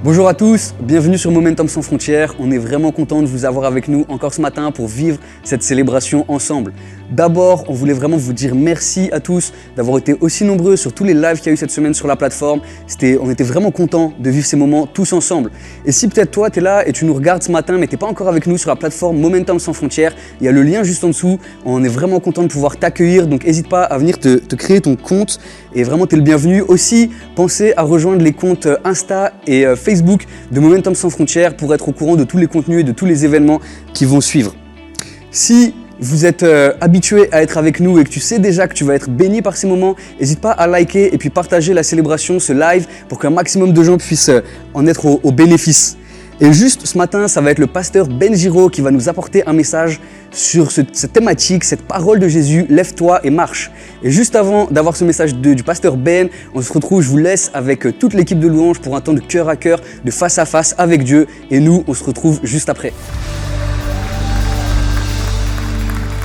Bonjour à tous, bienvenue sur Momentum sans frontières. On est vraiment content de vous avoir avec nous encore ce matin pour vivre cette célébration ensemble. D'abord, on voulait vraiment vous dire merci à tous d'avoir été aussi nombreux sur tous les lives qu'il y a eu cette semaine sur la plateforme. On était vraiment contents de vivre ces moments tous ensemble. Et si peut-être toi, tu es là et tu nous regardes ce matin, mais tu n'es pas encore avec nous sur la plateforme Momentum sans frontières, il y a le lien juste en dessous. On est vraiment content de pouvoir t'accueillir, donc n'hésite pas à venir te créer ton compte. Et vraiment, tu es le bienvenu. Aussi, pensez à rejoindre les comptes Insta et Facebook de Momentum sans frontières pour être au courant de tous les contenus et de tous les événements qui vont suivre. Si vous êtes habitué à être avec nous et que tu sais déjà que tu vas être béni par ces moments, n'hésite pas à liker et puis partager la célébration, ce live, pour qu'un maximum de gens puissent en être au bénéfice. Et juste ce matin, ça va être le pasteur Ben Giro qui va nous apporter un message sur cette thématique, cette parole de Jésus, lève-toi et marche. Et juste avant d'avoir ce message du pasteur Ben, on se retrouve, je vous laisse avec toute l'équipe de louanges pour un temps de cœur à cœur, de face à face avec Dieu. Et nous, on se retrouve juste après.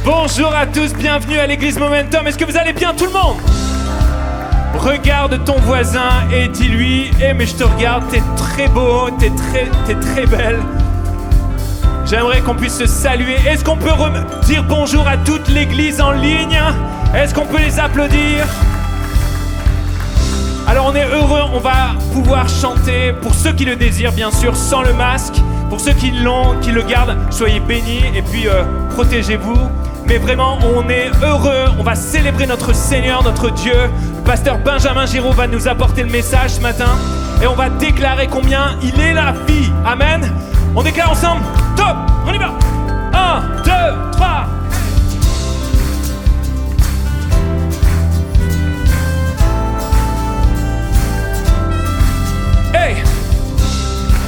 Bonjour à tous, bienvenue à l'église Momentum. Est-ce que vous allez bien tout le monde? Regarde ton voisin et dis-lui « mais je te regarde, t'es très beau, t'es très belle. » J'aimerais qu'on puisse se saluer. Est-ce qu'on peut dire bonjour à toute l'église en ligne? Est-ce qu'on peut les applaudir? Alors on est heureux, on va pouvoir chanter, pour ceux qui le désirent bien sûr, sans le masque. Pour ceux qui l'ont, qui le gardent, soyez bénis et puis protégez-vous. Mais vraiment, on est heureux, on va célébrer notre Seigneur, notre Dieu. Le pasteur Benjamin Giraud va nous apporter le message ce matin. Et on va déclarer combien il est la vie. Amen. On déclare ensemble. Top, on y va. 1, 2, 3. Hey.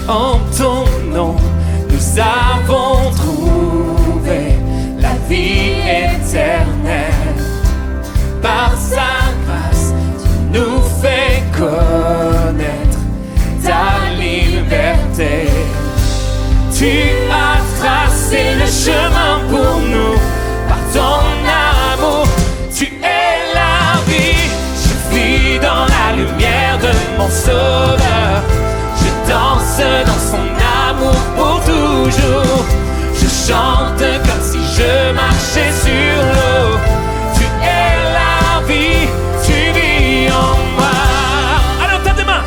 En ton nom, nous avons trouvé la vie éternelle. Par sa grâce, tu nous fais connaître ta liberté. Tu as tracé le chemin pour nous par ton amour. Tu es la vie, je vis dans la lumière de mon Sauveur. Je danse dans son amour pour toujours. Je chante comme si je marchais sur l'eau. Tu es la vie, tu vis en moi. Alors tape des mains.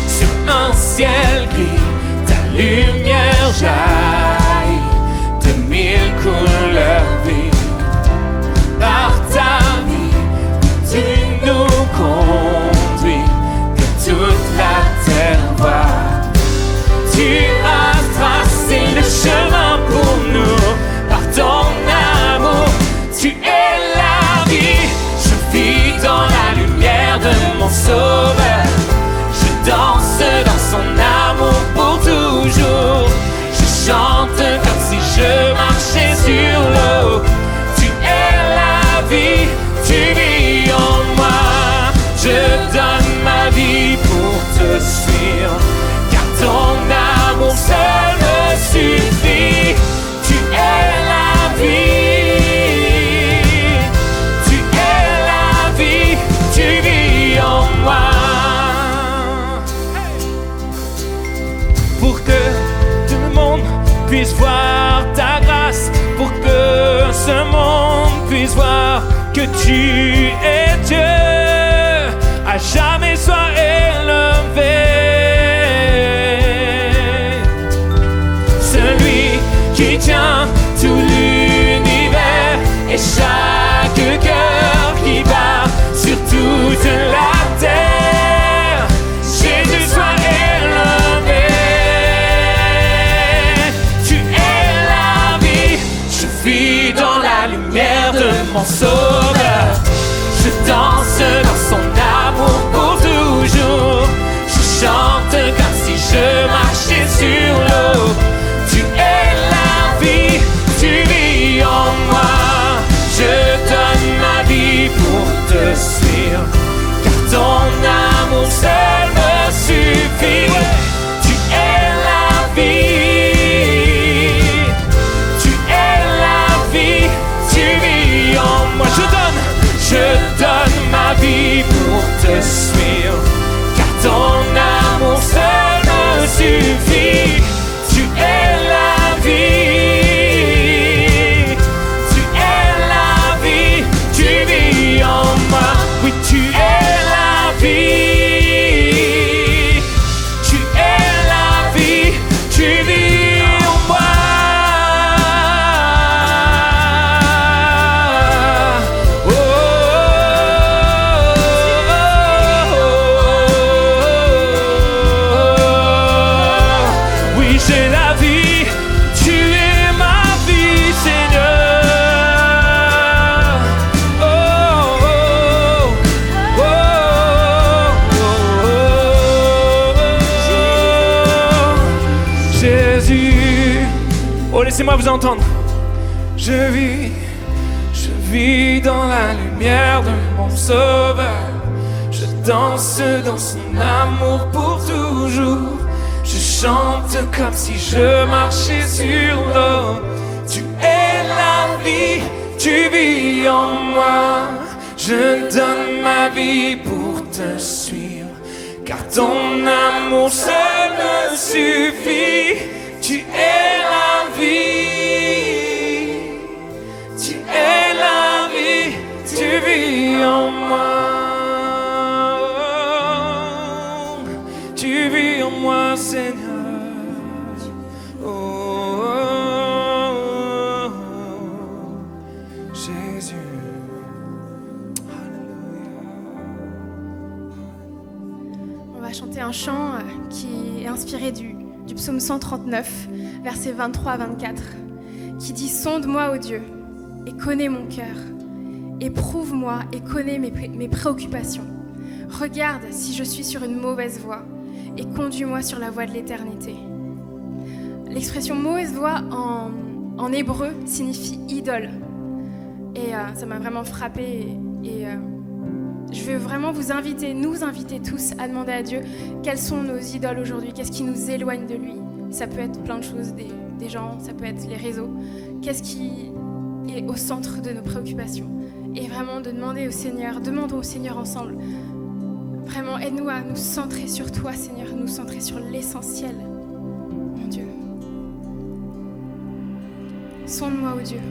Sur un ciel gris, ta lumière jaillit de 1000 couleurs vives. Par ta vie, tu nous conduis, que toute la terre voit. Tu as tracé le chemin pour nous par ton amour. Tu es la vie, je vis dans la lumière de mon Sauveur. Je danse dans son amour pour toujours. Je chante comme si je marchais sur l'eau. Tu es la vie, tu vis en moi. Je donne ma vie pour te suivre, car ton amour seul me suffit. Tu es la vie, tu es la vie, tu vis en moi. Pour que tout le monde puisse voir ta grâce, pour que ce monde puisse voir que tu es Dieu, à jamais sois élevé. Qui tient tout l'univers et chaque cœur qui bat sur toute la terre. Jésus soit élevé. Tu es la vie, je vis dans la lumière de mon Sauveur. Oui, tu es la vie. Tu es la vie. Tu vis en moi. Oh, oui, j'ai la vie. Tu es ma vie, Seigneur. Oh, oh, oh, oh, Jésus. Oh, laissez-moi vous entendre. Je vis dans la lumière de mon Sauveur. Je danse dans son amour pour toujours. Je chante comme si je marchais sur l'eau. Tu es la vie, tu vis en moi. Je donne ma vie pour te suivre, car ton amour seul me suffit. Tu es la vie, tu es la vie, tu vis en moi. Tu vis en moi, Seigneur. Oh, oh, oh, Jésus. On va chanter un chant qui est inspiré du psaume 139, versets 23 à 24, qui dit « Sonde-moi, ô Dieu, et connais mon cœur. Éprouve-moi et connais mes préoccupations. Regarde si je suis sur une mauvaise voie et conduis-moi sur la voie de l'éternité. » L'expression « mauvaise voie » en hébreu signifie « idole ». Et ça m'a vraiment frappée. Et je veux vraiment nous inviter tous à demander à Dieu quelles sont nos idoles aujourd'hui, qu'est-ce qui nous éloigne de lui. Ça peut être plein de choses, des gens, ça peut être les réseaux. Qu'est-ce qui est au centre de nos préoccupations? Et vraiment de demander au Seigneur, demandons au Seigneur ensemble. Vraiment, aide-nous à nous centrer sur toi, Seigneur, nous centrer sur l'essentiel, mon Dieu. Sonde-moi, ô Dieu.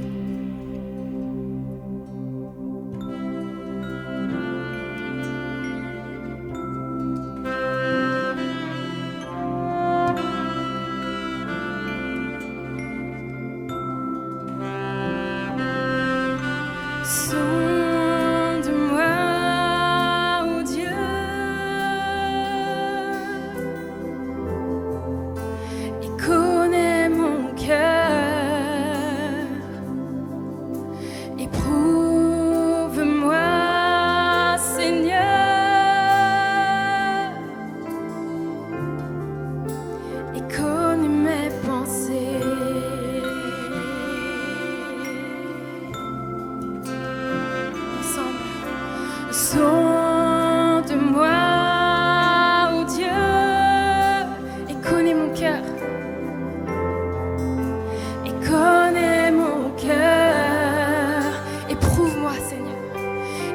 Sonde-moi, ô Dieu, et connais mon cœur. Et connais mon cœur. Éprouve-moi, Seigneur.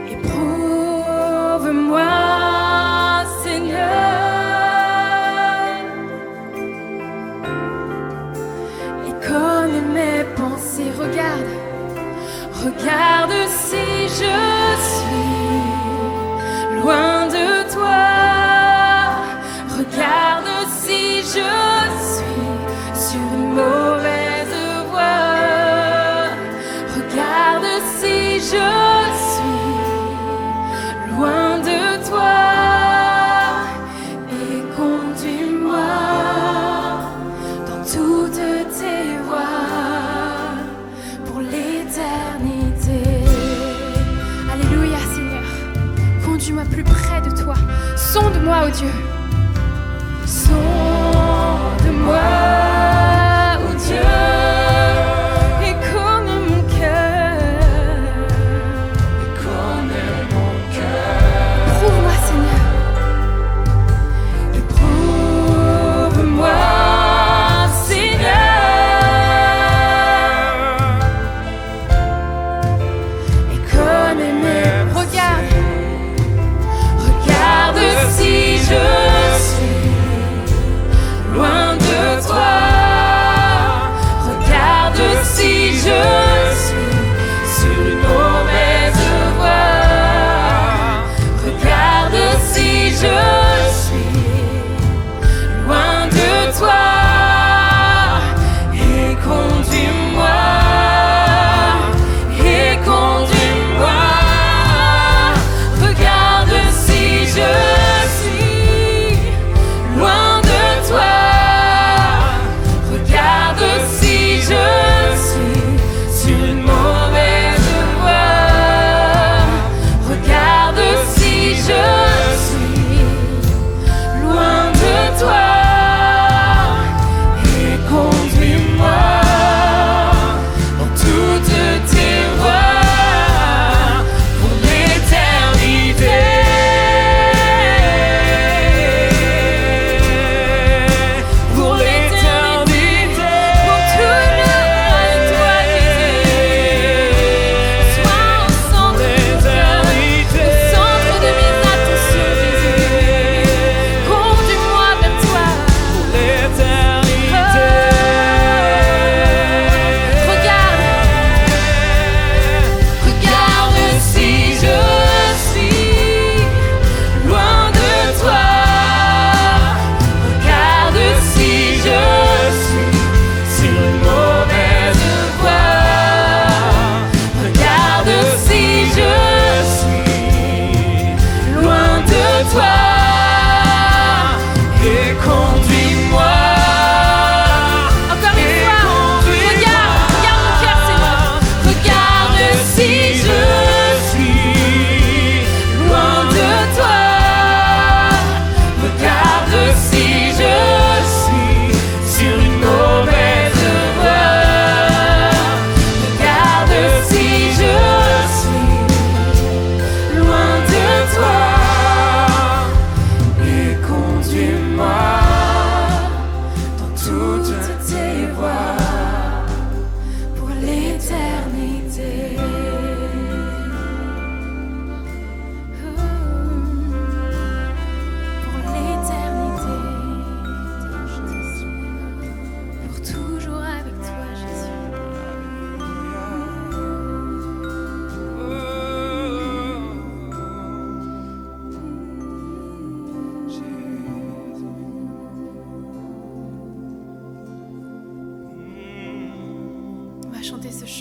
Éprouve-moi, Seigneur. Et connais mes pensées. Regarde si je suis loin de toi. Regarde si je suis sur une mauvaise voie. Regarde si je suis loin de toi. Et conduis-moi dans toutes tes voies pour l'éternité. Alléluia, Seigneur. Conduis-moi plus près de toi. Sonde-moi, ô Dieu. Sonde-moi, ô Dieu, et connais mon cœur. Et connais mon cœur. Prouve-moi, Seigneur. Éprouve-moi, Seigneur. Et connais mes. Regarde si je suis loin de toi.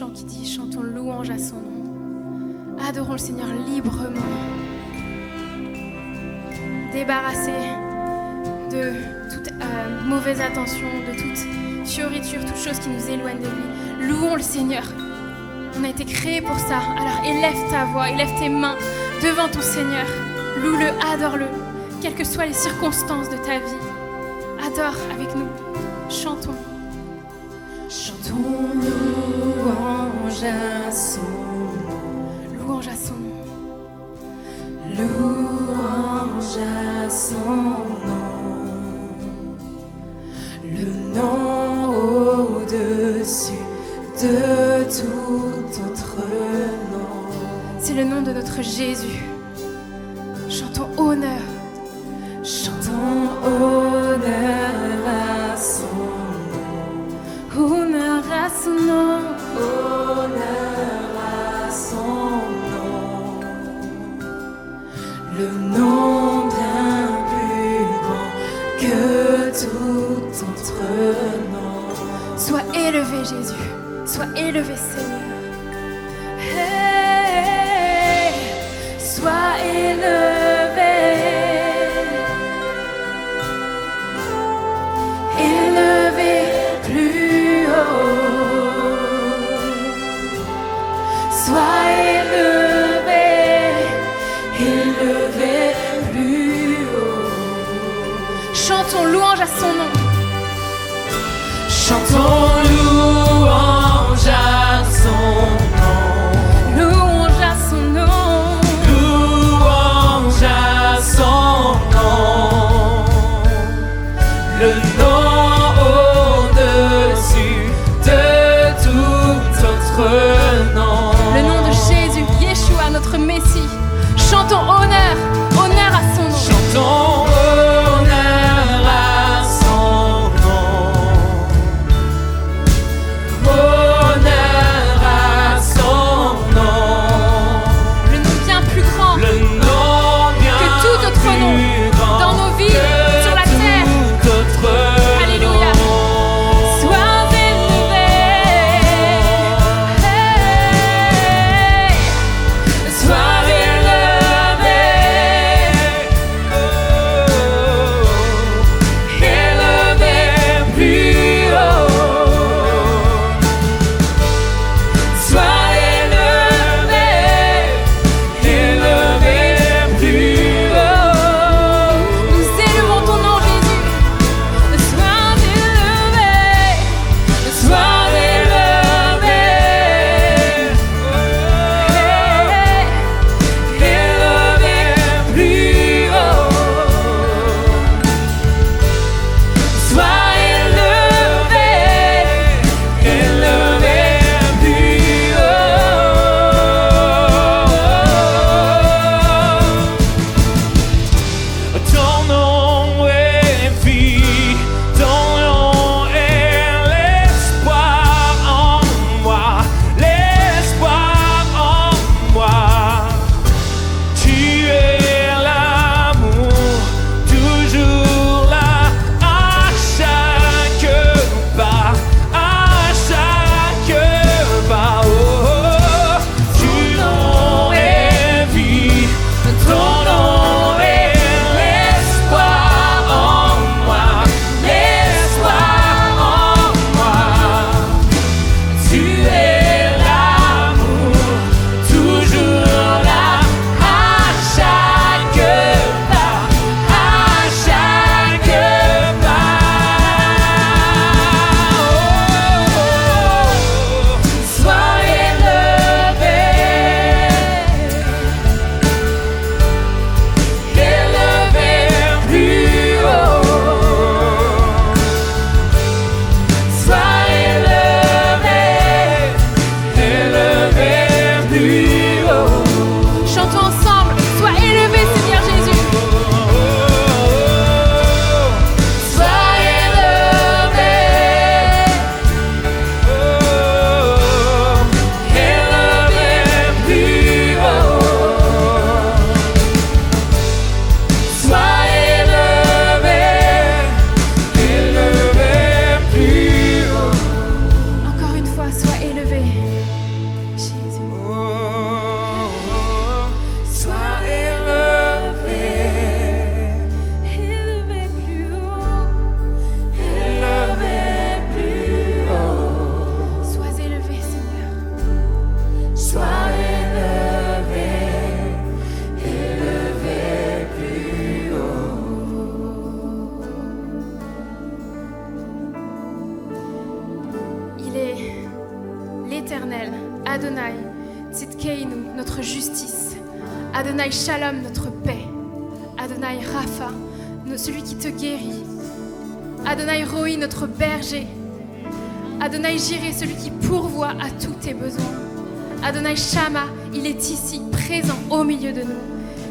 chant qui dit « Chantons louange à son nom ». Adorons le Seigneur librement. Débarrassés de toute mauvaise attention, de toute fioriture, toute chose qui nous éloigne de lui. Louons le Seigneur. On a été créés pour ça. Alors élève ta voix, élève tes mains devant ton Seigneur. Loue-le, adore-le, quelles que soient les circonstances de ta vie. Adore avec nous. Chantons. Chantons louange à son nom. Louange à son nom. Louange à son nom. Le nom au-dessus de tout autre nom. C'est le nom de notre Jésus. Chantons honneur. Chantons honneur à son nom. Honneur à son nom. Honneur à son nom. Le nom bien plus grand que tout autre nom. Sois élevé, Jésus. Sois élevé, Seigneur. Hey, sois élevé. Élevé plus haut. Sois élevé. Élevé plus haut. Chantons louange à son nom. Chantons louange à son nom. Louange à son nom. Louange à son nom. Le nom au-dessus de tout autre nom. Le nom de Jésus, Yeshua, notre Messie. Chantons honneur, honneur à son nom. Chantons honneur à son nom. Honneur à son nom. Le nom bien plus grand Le nom bien que tout autre nom plus grand dans nos vies, que sur la terre. tout autre Alléluia. nom. Sois élevé. Hey. Sois élevé. Élevé plus haut. Sois élevé. Élevé plus haut. Nous élevons ton nom, Jésus. Sois élevé. Sois élevé. Élevé plus haut. Sois élevé. Élevé plus haut. Ton nom est vie, ton nom est l'espoir en moi, l'espoir en moi. Tu es l'amour, toujours là, à chaque pas, à chaque pas. Oh, tu nom est vie, ton nom est l'espoir en moi, l'espoir en moi. Tu es l'amour, toujours là, à chaque pas, à chaque pas. Oh, sois élevé. Adonai Shalom, notre paix. Adonai Rapha, celui qui te guérit. Adonai Roi, notre berger. Adonai Jireh, celui qui pourvoit à tous tes besoins. Adonai Shama, il est ici, présent au milieu de nous.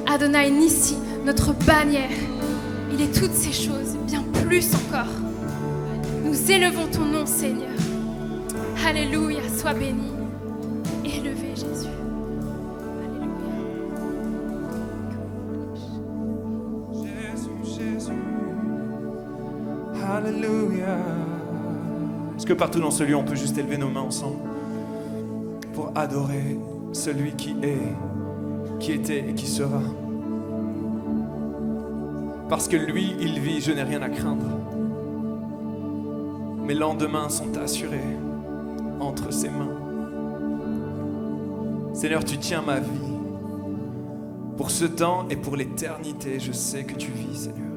Adonai Nissi, notre bannière. Il est toutes ces choses, bien plus encore. Nous élevons ton nom, Seigneur. Alléluia, sois béni. Élevé, Jésus. Alléluia. Est-ce que partout dans ce lieu, on peut juste élever nos mains ensemble pour adorer celui qui est, qui était et qui sera? Parce que lui, il vit, je n'ai rien à craindre. Mes lendemains sont assurés entre ses mains. Seigneur, tu tiens ma vie. Pour ce temps et pour l'éternité, je sais que tu vis, Seigneur.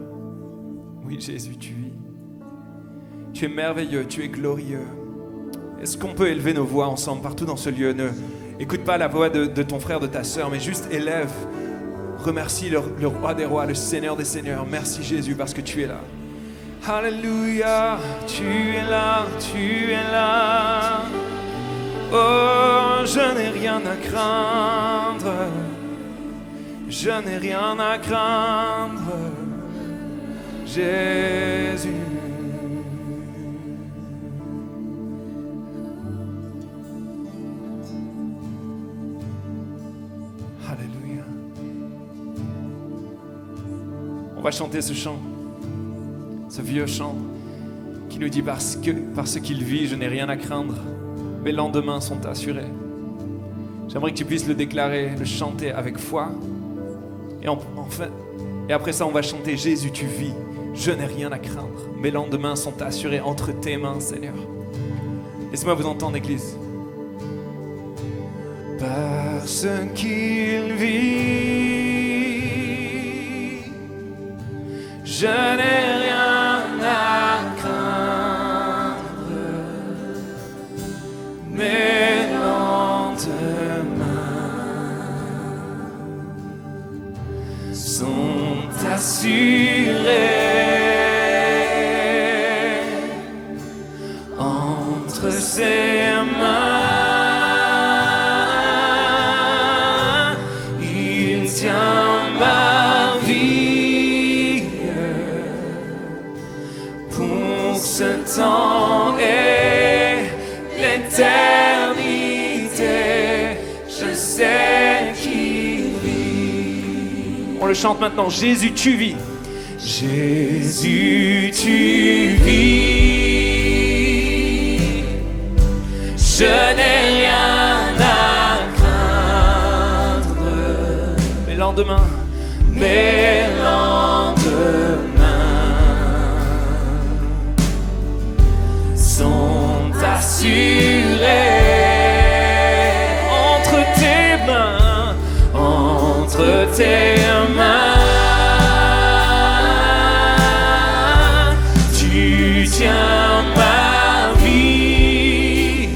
Oui, Jésus, tu vis. Tu es merveilleux, tu es glorieux. Est-ce qu'on peut élever nos voix ensemble partout dans ce lieu? Ne écoute pas la voix de ton frère, de ta sœur, mais juste élève. Remercie le roi des rois, le Seigneur des seigneurs. Merci Jésus parce que tu es là. Alléluia, tu es là, tu es là. Oh, je n'ai rien à craindre. Je n'ai rien à craindre. Jésus. Alléluia. On va chanter ce chant, ce vieux chant qui nous dit parce qu'il vit, je n'ai rien à craindre. Mes lendemains sont assurés. J'aimerais que tu puisses le déclarer, le chanter avec foi. Et après ça, on va chanter Jésus, tu vis, je n'ai rien à craindre. Mes lendemains sont assurés entre tes mains, Seigneur. Laissez-moi vous entendre, Église. Parce qu'il vit, je n'ai rien à craindre. Mes lendemains sont assurés entre ses mains. Il tient ma vie pour ce temps et l'éternité. Je sais qu'il vit. On le chante maintenant. Jésus, tu vis. Jésus, tu vis. Je n'ai rien à craindre. Mes lendemains, mes lendemains sont assurés entre tes mains, entre tes mains. Tu tiens ma vie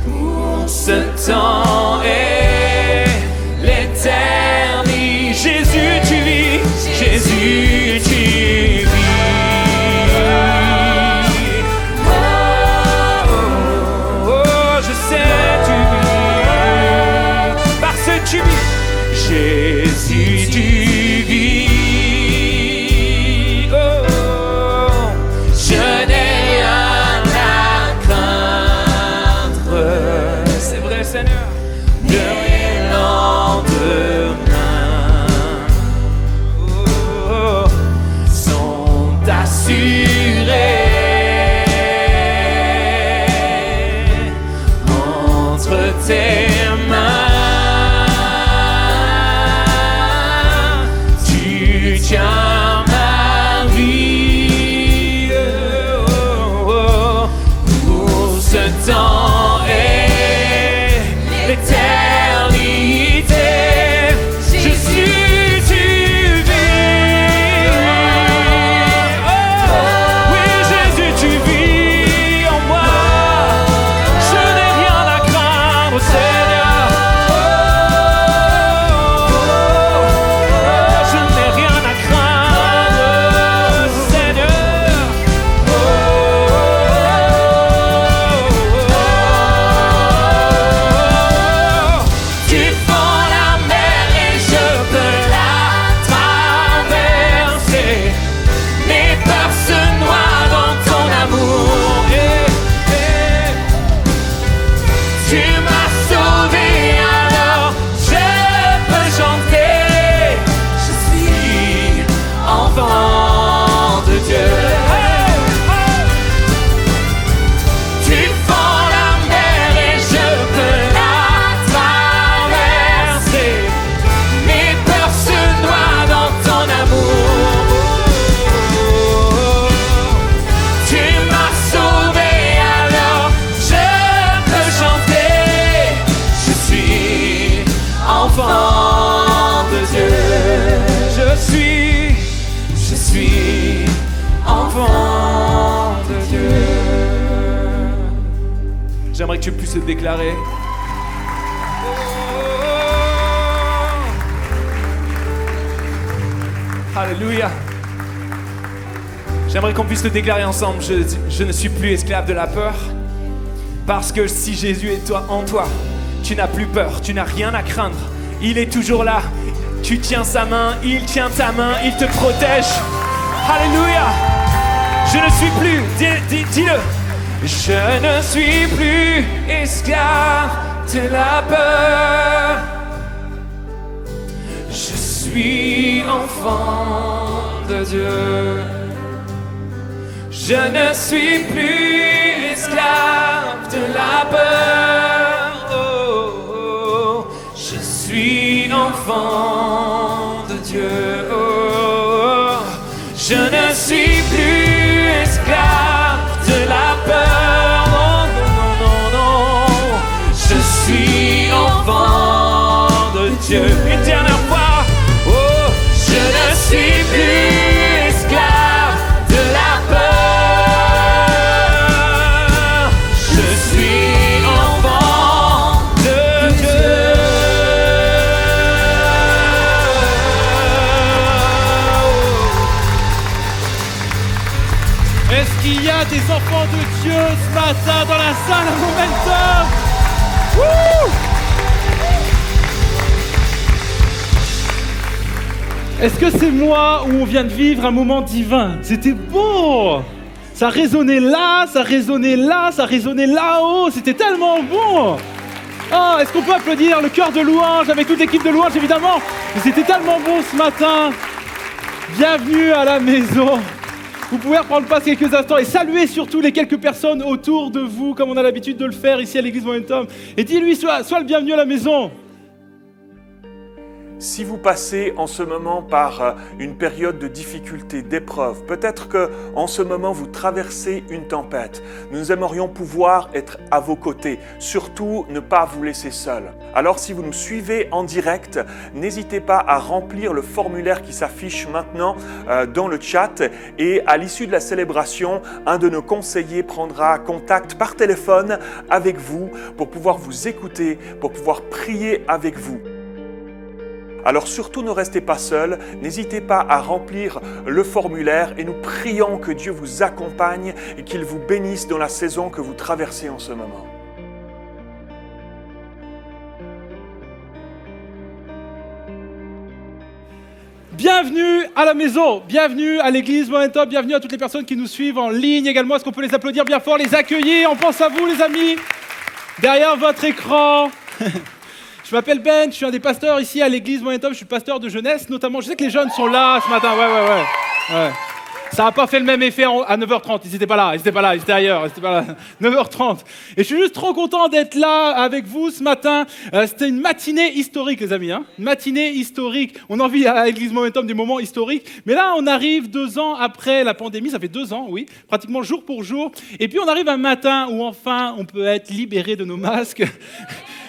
pour ce temps et l'éternité. Jésus, tu vis. Jésus, tu vis. Oh, oh, oh, je sais, tu vis. Parce que tu vis. Jésus, tu vis. Seigneur, de mes lendemains sont assurés entre tes mains. je suis enfant de Dieu. J'aimerais que tu puisses le déclarer. Alléluia. J'aimerais qu'on puisse le déclarer ensemble. Je ne suis plus esclave de la peur. Parce que si Jésus est en toi, tu n'as plus peur, tu n'as rien à craindre. Il est toujours là. Tu tiens sa main, il tient ta main, il te protège. Alléluia. Je ne suis plus, dis-le. Je ne suis plus esclave de la peur. Je suis enfant de Dieu. Je ne suis plus esclave de la peur. Oh, oh. Je suis enfant de Dieu. Oh, oh. Je ne suis plus esclave de la peur. Oh, non, non, non, non. Je suis enfant de Dieu. Une dernière fois. Oh, je ne suis plus esclave de la peur. Est-ce qu'il y a des enfants de Dieu ce matin dans la salle à Momentum? Wouh! Est-ce que c'est moi où on vient de vivre un moment divin? C'était beau! Ça résonnait là, ça résonnait là, ça résonnait là-haut, c'était tellement bon! Oh, est-ce qu'on peut applaudir le chœur de louange avec toute l'équipe de louange évidemment? C'était tellement bon ce matin! Bienvenue à la maison! Vous pouvez reprendre place quelques instants et saluer surtout les quelques personnes autour de vous, comme on a l'habitude de le faire ici à l'église Momentum. Et dis-lui, sois le bienvenu à la maison. Si vous passez en ce moment par une période de difficulté, d'épreuve, peut-être qu'en ce moment vous traversez une tempête, nous aimerions pouvoir être à vos côtés, surtout ne pas vous laisser seul. Alors si vous nous suivez en direct, n'hésitez pas à remplir le formulaire qui s'affiche maintenant dans le chat et à l'issue de la célébration, un de nos conseillers prendra contact par téléphone avec vous pour pouvoir vous écouter, pour pouvoir prier avec vous. Alors surtout ne restez pas seuls, n'hésitez pas à remplir le formulaire et nous prions que Dieu vous accompagne et qu'il vous bénisse dans la saison que vous traversez en ce moment. Bienvenue à la maison, bienvenue à l'église Momentum, bienvenue à toutes les personnes qui nous suivent en ligne également. Est-ce qu'on peut les applaudir bien fort, les accueillir? On pense à vous les amis, derrière votre écran. Je m'appelle Ben, je suis un des pasteurs ici à l'église Momentum, je suis pasteur de jeunesse notamment. Je sais que les jeunes sont là ce matin, ouais. Ça n'a pas fait le même effet à 9h30, ils n'étaient pas là, ils étaient ailleurs, ils étaient pas là. 9h30. Et je suis juste trop content d'être là avec vous ce matin. C'était une matinée historique les amis, hein. Une matinée historique. On en vit à l'église Momentum des moments historiques. Mais là, on arrive 2 ans après la pandémie, ça fait 2 ans, oui, pratiquement jour pour jour. Et puis on arrive un matin où enfin on peut être libéré de nos masques.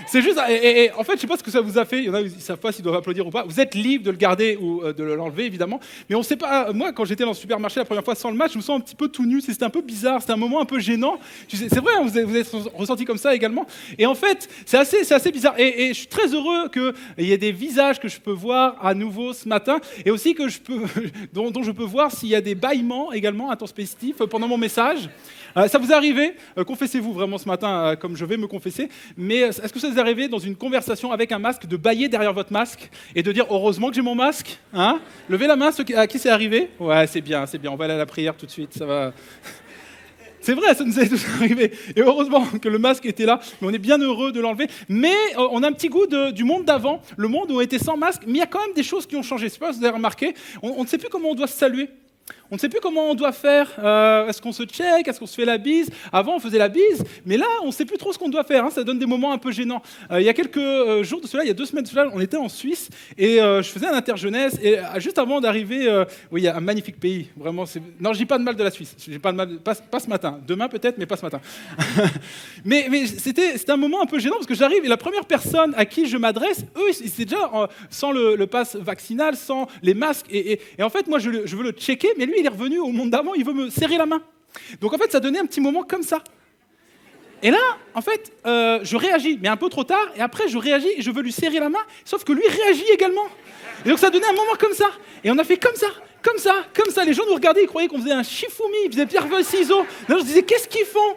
C'est juste, et en fait, je ne sais pas ce que ça vous a fait. Il y en a qui ne savent pas s'ils doivent applaudir ou pas. Vous êtes libre de le garder ou de l'enlever, évidemment. Mais on ne sait pas. Moi, quand j'étais dans le supermarché la première fois sans le masque, je me sens un petit peu tout nu. C'était un peu bizarre. C'était un moment un peu gênant. C'est vrai, vous êtes ressenti comme ça également. Et en fait, c'est assez bizarre. Et je suis très heureux qu'il y ait des visages que je peux voir à nouveau ce matin. Et aussi que dont je peux voir s'il y a des bâillements également intempestifs pendant mon message. Ça vous est arrivé, confessez-vous vraiment ce matin, comme je vais me confesser, mais est-ce que ça vous est arrivé dans une conversation avec un masque, de bâiller derrière votre masque et de dire « heureusement que j'ai mon masque » hein? Levez la main à qui c'est arrivé. Ouais, c'est bien, on va aller à la prière tout de suite, ça va... C'est vrai, ça nous est tous arrivé. Et heureusement que le masque était là, mais on est bien heureux de l'enlever. Mais on a un petit goût du monde d'avant, le monde où on était sans masque, mais il y a quand même des choses qui ont changé. Je ne sais pas si vous avez remarqué, on ne sait plus comment on doit se saluer. On ne sait plus comment on doit faire. Est-ce qu'on se check? Est-ce qu'on se fait la bise? Avant, on faisait la bise, mais là, on ne sait plus trop ce qu'on doit faire. Ça donne des moments un peu gênants. Il y a quelques jours de cela, il y a 2 semaines de cela, on était en Suisse et je faisais un interjeunesse. Et juste avant d'arriver, oui, il y a un magnifique pays. Vraiment, non, je dis pas de mal de la Suisse. Je dis pas de mal, pas ce matin. Demain peut-être, mais pas ce matin. mais c'était un moment un peu gênant parce que j'arrive et la première personne à qui je m'adresse, eux, c'est déjà sans le pass vaccinal, sans les masques. Et en fait, moi, je veux le checker, mais lui, il est revenu au monde d'avant, il veut me serrer la main. Donc en fait, ça donnait un petit moment comme ça. Et là, en fait, je réagis, mais un peu trop tard, et après, je réagis et je veux lui serrer la main, sauf que lui réagit également. Et donc ça donnait un moment comme ça. Et on a fait comme ça, comme ça, comme ça. Les gens nous regardaient, ils croyaient qu'on faisait un Shifumi, ils faisaient pierre, feuille, ciseaux. Là, je disais, qu'est-ce qu'ils font?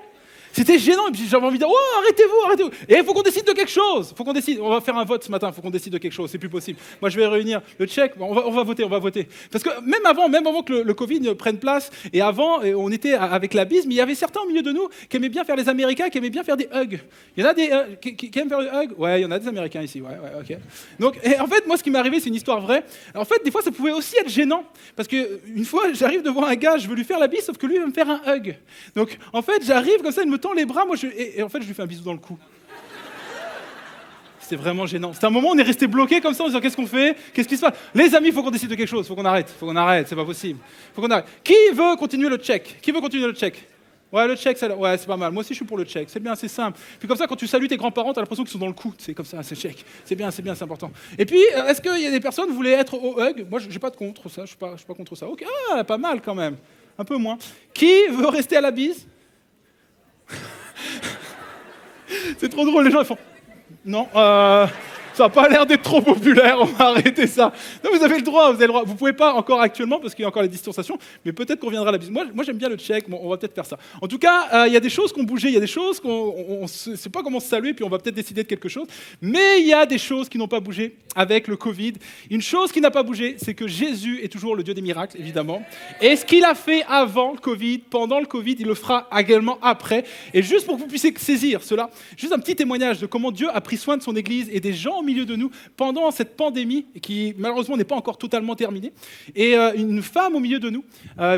C'était gênant, et puis j'avais envie de dire, oh, arrêtez-vous. Et il faut qu'on décide de quelque chose. Faut qu'on décide. On va faire un vote ce matin, il faut qu'on décide de quelque chose, c'est plus possible. Moi, je vais réunir le Tchèque, on va voter. Parce que même avant que le Covid prenne place, et avant, on était avec la bise, mais il y avait certains au milieu de nous qui aimaient bien faire les Américains, qui aimaient bien faire des hugs. Il y en a des qui aiment faire des hugs? Ouais, il y en a des Américains ici, ouais, ok. Donc, et en fait, moi, ce qui m'est arrivé, c'est une histoire vraie. En fait, des fois, ça pouvait aussi être gênant, parce qu'une fois, j'arrive devant un gars, je veux lui faire la bise, sauf que lui, il va me faire un hug. Donc, en fait, j'arrive comme ça, il me tend les bras, moi, et en fait, je lui fais un bisou dans le cou. C'était vraiment gênant. C'était un moment où on est resté bloqué comme ça, en disant qu'est-ce qu'on fait? Qu'est-ce qui se passe? Les amis, il faut qu'on décide de quelque chose, il faut qu'on arrête, c'est pas possible. Faut qu'on arrête. Qui veut continuer le check? Ouais, le check, ouais, c'est pas mal. Moi aussi, je suis pour le check. C'est bien, c'est simple. Puis comme ça, quand tu salues tes grands-parents, t'as l'impression qu'ils sont dans le coup. C'est comme ça, c'est check. C'est bien, c'est important. Et puis, est-ce qu'il y a des personnes qui voulaient être au hug? Moi, j'ai pas de contre ça. Je suis pas contre ça. Ok, pas mal quand même. Un peu moins. Qui veut rester à la bise? C'est trop drôle, les gens ils font non, ça n'a pas l'air d'être trop populaire, on va arrêter ça. Non, vous avez le droit. Vous pouvez pas encore actuellement parce qu'il y a encore la distanciation, mais peut-être qu'on reviendra à la bise. Moi j'aime bien le check, bon, on va peut-être faire ça. En tout cas, il y a des choses qui ont bougé, il y a des choses qu'on ne sait pas comment se saluer, puis on va peut-être décider de quelque chose. Mais il y a des choses qui n'ont pas bougé avec le Covid. Une chose qui n'a pas bougé, c'est que Jésus est toujours le Dieu des miracles, évidemment. Et ce qu'il a fait avant le Covid, pendant le Covid, il le fera également après. Et juste pour que vous puissiez saisir cela, juste un petit témoignage de comment Dieu a pris soin de son Église et des gens au milieu de nous pendant cette pandémie qui malheureusement n'est pas encore totalement terminée. Et une femme au milieu de nous,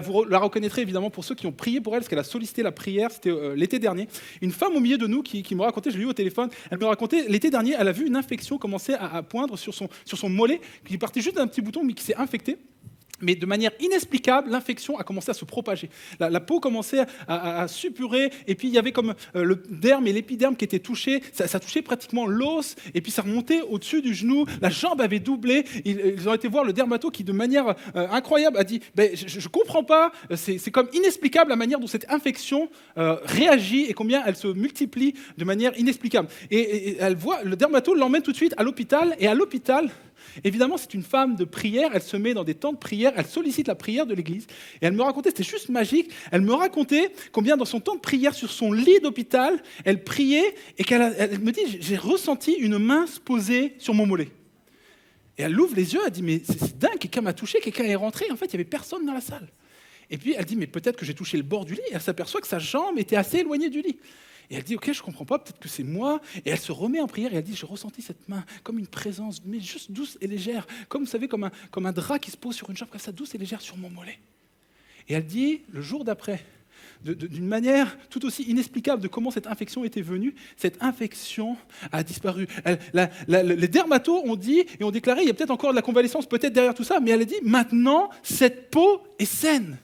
vous la reconnaîtrez évidemment pour ceux qui ont prié pour elle, parce qu'elle a sollicité la prière, c'était l'été dernier. Une femme au milieu de nous qui me racontait, je l'ai eu au téléphone, elle me racontait l'été dernier, elle a vu une infection commencer à poindre sur son mollet, qui partait juste d'un petit bouton mais qui s'est infecté. Mais de manière inexplicable, l'infection a commencé à se propager. La peau commençait à suppurer, et puis il y avait comme le derme et l'épiderme qui étaient touchés, ça touchait pratiquement l'os, et puis ça remontait au-dessus du genou, la jambe avait doublé. Ils ont été voir le dermato qui, de manière incroyable, a dit je ne comprends pas, c'est comme inexplicable la manière dont cette infection réagit et combien elle se multiplie de manière inexplicable. Et elle voit, le dermato l'emmène tout de suite à l'hôpital, et à l'hôpital, évidemment, c'est une femme de prière, elle se met dans des temps de prière, elle sollicite la prière de l'Église. Et elle me racontait, c'était juste magique, elle me racontait combien dans son temps de prière, sur son lit d'hôpital, elle priait et elle me dit, j'ai ressenti une main se poser sur mon mollet. Et elle ouvre les yeux, elle dit, mais c'est dingue, quelqu'un m'a touché, quelqu'un est rentré, en fait, il n'y avait personne dans la salle. Et puis elle dit, mais peut-être que j'ai touché le bord du lit, et elle s'aperçoit que sa jambe était assez éloignée du lit. Et elle dit, ok, je ne comprends pas, peut-être que c'est moi. Et elle se remet en prière et elle dit, j'ai ressenti cette main comme une présence, mais juste douce et légère, comme vous savez, comme un drap qui se pose sur une jambe, comme ça, douce et légère sur mon mollet. Et elle dit, le jour d'après, d'une manière tout aussi inexplicable de comment cette infection était venue, cette infection a disparu. Les dermatos ont dit et ont déclaré, il y a peut-être encore de la convalescence, peut-être derrière tout ça, mais elle a dit, maintenant, cette peau est saine.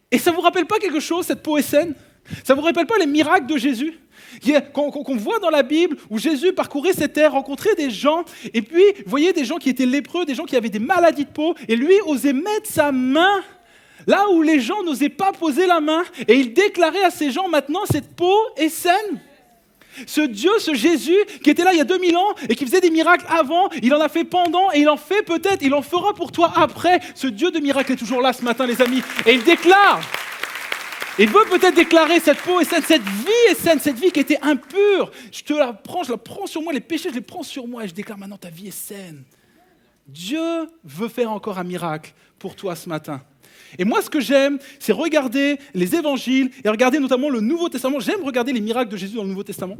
Et ça ne vous rappelle pas quelque chose, cette peau est saine ? Ça ne vous rappelle pas les miracles de Jésus qu'on voit dans la Bible, où Jésus parcourait cette terre, rencontrait des gens, et puis vous voyez des gens qui étaient lépreux, des gens qui avaient des maladies de peau, et lui osait mettre sa main là où les gens n'osaient pas poser la main, et il déclarait à ces gens, maintenant cette peau est saine. Ce Dieu, ce Jésus qui était là il y a 2000 ans et qui faisait des miracles avant, il en a fait pendant et il en fait peut-être, il en fera pour toi après. Ce Dieu de miracles est toujours là ce matin, les amis, et il déclare. Il veut peut-être déclarer cette peau est saine, cette vie est saine, cette vie qui était impure. Je la prends sur moi, les péchés, je les prends sur moi et je déclare maintenant ta vie est saine. Dieu veut faire encore un miracle pour toi ce matin. Et moi, ce que j'aime, c'est regarder les évangiles et regarder notamment le Nouveau Testament. J'aime regarder les miracles de Jésus dans le Nouveau Testament.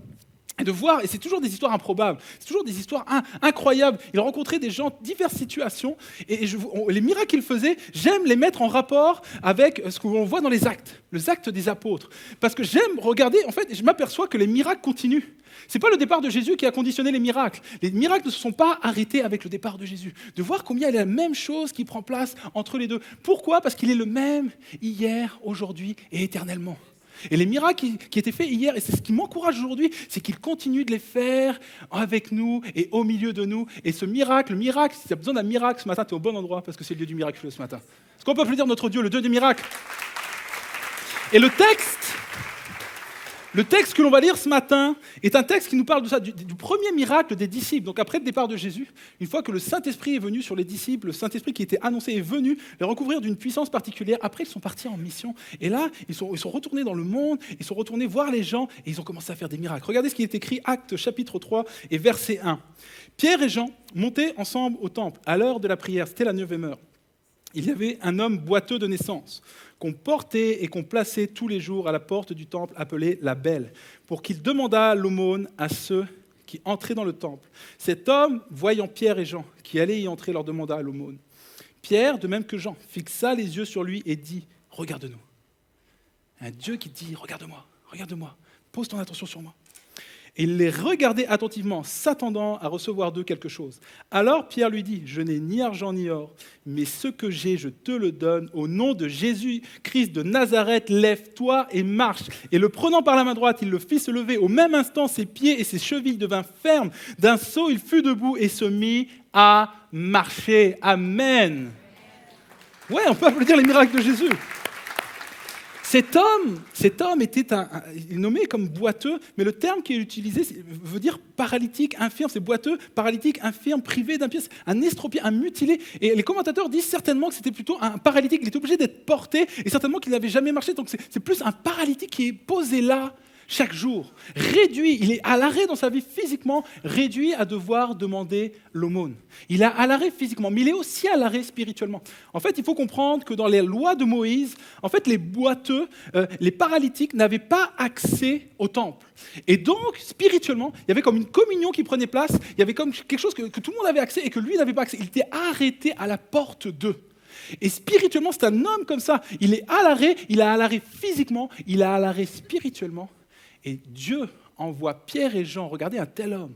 Et de voir, et c'est toujours des histoires improbables, c'est toujours des histoires incroyables. Il rencontrait des gens, diverses situations, et les miracles qu'il faisait, j'aime les mettre en rapport avec ce qu'on voit dans les actes des apôtres. Parce que j'aime regarder, en fait, je m'aperçois que les miracles continuent. Ce n'est pas le départ de Jésus qui a conditionné les miracles. Les miracles ne se sont pas arrêtés avec le départ de Jésus. De voir combien il y a la même chose qui prend place entre les deux. Pourquoi ? Parce qu'il est le même hier, aujourd'hui et éternellement. Et les miracles qui étaient faits hier, et c'est ce qui m'encourage aujourd'hui, c'est qu'il continue de les faire avec nous et au milieu de nous. Et ce miracle, si tu as besoin d'un miracle ce matin, tu es au bon endroit parce que c'est le Dieu du miracle ce matin. Est-ce qu'on peut applaudir notre Dieu, le Dieu du miracle ? Et le texte que l'on va lire ce matin est un texte qui nous parle de ça, du premier miracle des disciples. Donc après le départ de Jésus, une fois que le Saint-Esprit est venu sur les disciples, le Saint-Esprit qui était annoncé est venu les recouvrir d'une puissance particulière. Après, ils sont partis en mission. Et là, ils sont retournés dans le monde, ils sont retournés voir les gens et ils ont commencé à faire des miracles. Regardez ce qui est écrit, Actes chapitre 3 et verset 1. Pierre et Jean montaient ensemble au temple à l'heure de la prière, c'était la 9e heure. Il y avait un homme boiteux de naissance, qu'on portait et qu'on plaçait tous les jours à la porte du temple appelée la Belle, pour qu'il demandât l'aumône à ceux qui entraient dans le temple. Cet homme, voyant Pierre et Jean qui allaient y entrer, leur demanda l'aumône. Pierre, de même que Jean, fixa les yeux sur lui et dit « Regarde-nous ». Un Dieu qui dit « Regarde-moi, pose ton attention sur moi ». Et il les regardait attentivement, s'attendant à recevoir d'eux quelque chose. Alors Pierre lui dit, « Je n'ai ni argent ni or, mais ce que j'ai, je te le donne. Au nom de Jésus-Christ de Nazareth, lève-toi et marche. » Et le prenant par la main droite, il le fit se lever. Au même instant, ses pieds et ses chevilles devinrent fermes. D'un saut, il fut debout et se mit à marcher. Amen. Ouais, on peut applaudir les miracles de Jésus. Cet homme était nommé comme boiteux, mais le terme qui est utilisé veut dire paralytique, infirme. C'est boiteux, paralytique, infirme, privé d'un pied, un estropié, un mutilé. Et les commentateurs disent certainement que c'était plutôt un paralytique. Il était obligé d'être porté et certainement qu'il n'avait jamais marché. Donc c'est plus un paralytique qui est posé là chaque jour, réduit, il est à l'arrêt dans sa vie physiquement, réduit à devoir demander l'aumône. Il est à l'arrêt physiquement, mais il est aussi à l'arrêt spirituellement. En fait, il faut comprendre que dans les lois de Moïse, en fait, les boiteux, les paralytiques n'avaient pas accès au temple. Et donc, spirituellement, il y avait comme une communion qui prenait place, il y avait comme quelque chose que tout le monde avait accès et que lui n'avait pas accès. Il était arrêté à la porte d'eux. Et spirituellement, c'est un homme comme ça. Il est à l'arrêt, il est à l'arrêt physiquement, il est à l'arrêt spirituellement. Et Dieu envoie Pierre et Jean regarder un tel homme.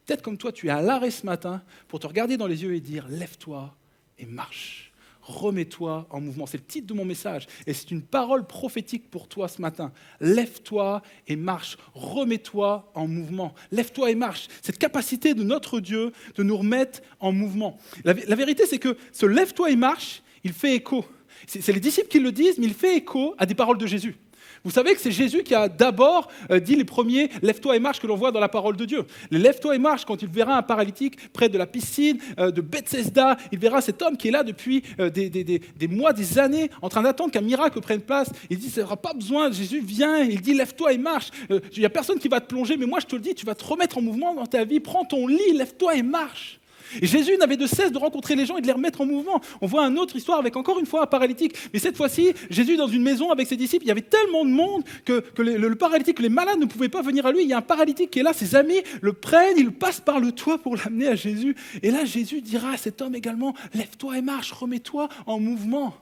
Peut-être comme toi, tu es à l'arrêt ce matin pour te regarder dans les yeux et dire « Lève-toi et marche, remets-toi en mouvement ». C'est le titre de mon message et c'est une parole prophétique pour toi ce matin. Lève-toi et marche, remets-toi en mouvement. Lève-toi et marche. Cette capacité de notre Dieu de nous remettre en mouvement. La vérité, c'est que ce « Lève-toi et marche », il fait écho. C'est les disciples qui le disent, mais il fait écho à des paroles de Jésus. Vous savez que c'est Jésus qui a d'abord dit les premiers « lève-toi et marche » que l'on voit dans la parole de Dieu. Le « lève-toi et marche », quand il verra un paralytique près de la piscine de Bethesda, il verra cet homme qui est là depuis des mois, des années, en train d'attendre qu'un miracle prenne place. Il dit « ça n'aura pas besoin », Jésus vient, il dit « lève-toi et marche ». Il n'y a personne qui va te plonger, mais moi je te le dis, tu vas te remettre en mouvement dans ta vie, prends ton lit, lève-toi et marche. Et Jésus n'avait de cesse de rencontrer les gens et de les remettre en mouvement. On voit une autre histoire avec encore une fois un paralytique. Mais cette fois-ci, Jésus dans une maison avec ses disciples, il y avait tellement de monde que le paralytique, les malades ne pouvaient pas venir à lui. Il y a un paralytique qui est là, ses amis le prennent, ils le passent par le toit pour l'amener à Jésus. Et là, Jésus dira à cet homme également, lève-toi et marche, remets-toi en mouvement.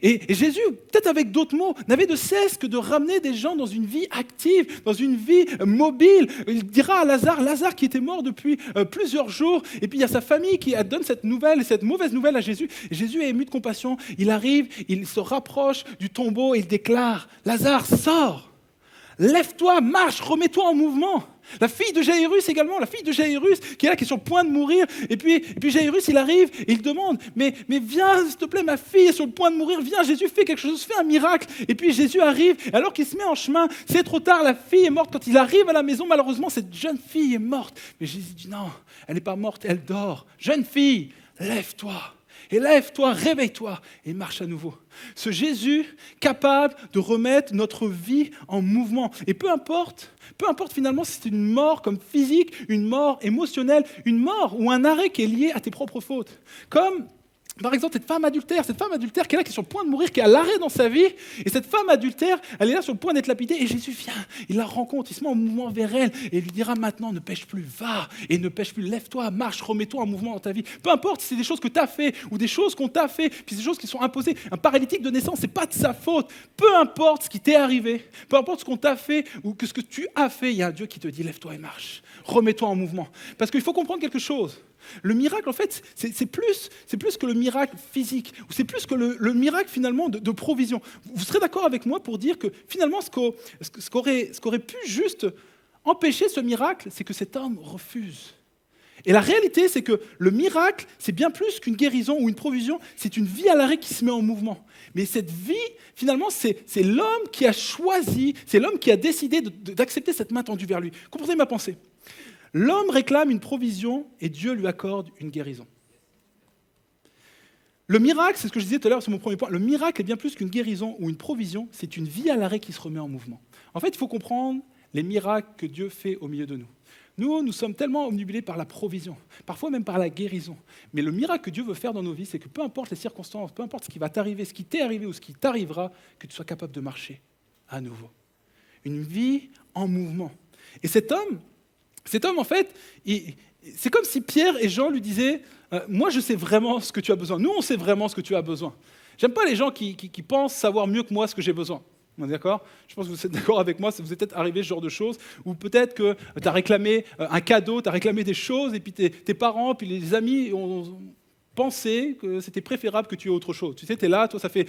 Et Jésus, peut-être avec d'autres mots, n'avait de cesse que de ramener des gens dans une vie active, dans une vie mobile. Il dira à Lazare qui était mort depuis plusieurs jours, et puis il y a sa famille qui donne cette mauvaise nouvelle à Jésus. Et Jésus est ému de compassion, il arrive, il se rapproche du tombeau et il déclare, Lazare, sors, lève-toi, marche, remets-toi en mouvement. La fille de Jairus également, la fille de Jairus qui est là, qui est sur le point de mourir. Et puis Jairus, il arrive et il demande, mais viens, s'il te plaît, ma fille est sur le point de mourir, viens, Jésus, fais quelque chose, fais un miracle. Et puis Jésus arrive, et alors qu'il se met en chemin, c'est trop tard, la fille est morte. Quand il arrive à la maison, malheureusement, cette jeune fille est morte. Mais Jésus dit, non, elle n'est pas morte, elle dort. Jeune fille, lève-toi. Et lève-toi, réveille-toi et marche à nouveau. Ce Jésus capable de remettre notre vie en mouvement. Et peu importe finalement si c'est une mort comme physique, une mort émotionnelle, une mort ou un arrêt qui est lié à tes propres fautes. Comme Par exemple, cette femme adultère qui est là, qui est sur le point de mourir, qui est à l'arrêt dans sa vie, et cette femme adultère, elle est là sur le point d'être lapidée, et Jésus vient, il la rencontre, il se met en mouvement vers elle, et il lui dira maintenant, ne pêche plus, va, et ne pêche plus, lève-toi, marche, remets-toi en mouvement dans ta vie. Peu importe si c'est des choses que tu as fait, ou des choses qu'on t'a fait, puis des choses qui sont imposées. Un paralytique de naissance, c'est pas de sa faute. Peu importe ce qui t'est arrivé, peu importe ce qu'on t'a fait, ou que ce que tu as fait, il y a un Dieu qui te dit, lève-toi et marche, remets-toi en mouvement. Parce qu'il faut comprendre quelque chose. Le miracle, en fait, c'est plus que le miracle physique, ou c'est plus que le miracle, finalement, de provision. Vous serez d'accord avec moi pour dire que, finalement, ce qu'aurait pu juste empêcher ce miracle, c'est que cet homme refuse. Et la réalité, c'est que le miracle, c'est bien plus qu'une guérison ou une provision, c'est une vie à l'arrêt qui se met en mouvement. Mais cette vie, finalement, c'est l'homme qui a choisi, c'est l'homme qui a décidé d'accepter cette main tendue vers lui. Comprenez ma pensée ? L'homme réclame une provision et Dieu lui accorde une guérison. Le miracle, c'est ce que je disais tout à l'heure, c'est mon premier point, le miracle est bien plus qu'une guérison ou une provision, c'est une vie à l'arrêt qui se remet en mouvement. En fait, il faut comprendre les miracles que Dieu fait au milieu de nous. Nous sommes tellement omnubilés par la provision, parfois même par la guérison. Mais le miracle que Dieu veut faire dans nos vies, c'est que peu importe les circonstances, peu importe ce qui va t'arriver, ce qui t'est arrivé ou ce qui t'arrivera, que tu sois capable de marcher à nouveau. Une vie en mouvement. Et cet homme, en fait, c'est comme si Pierre et Jean lui disaient « Moi, je sais vraiment ce que tu as besoin. Nous, on sait vraiment ce que tu as besoin. » J'aime pas les gens qui pensent savoir mieux que moi ce que j'ai besoin. On est d'accord ? Je pense que vous êtes d'accord avec moi, ça vous est peut-être arrivé ce genre de choses, ou peut-être que tu as réclamé un cadeau, tu as réclamé des choses, et puis tes parents, puis les amis ont pensé que c'était préférable que tu aies autre chose. Tu sais, tu es là, toi, ça fait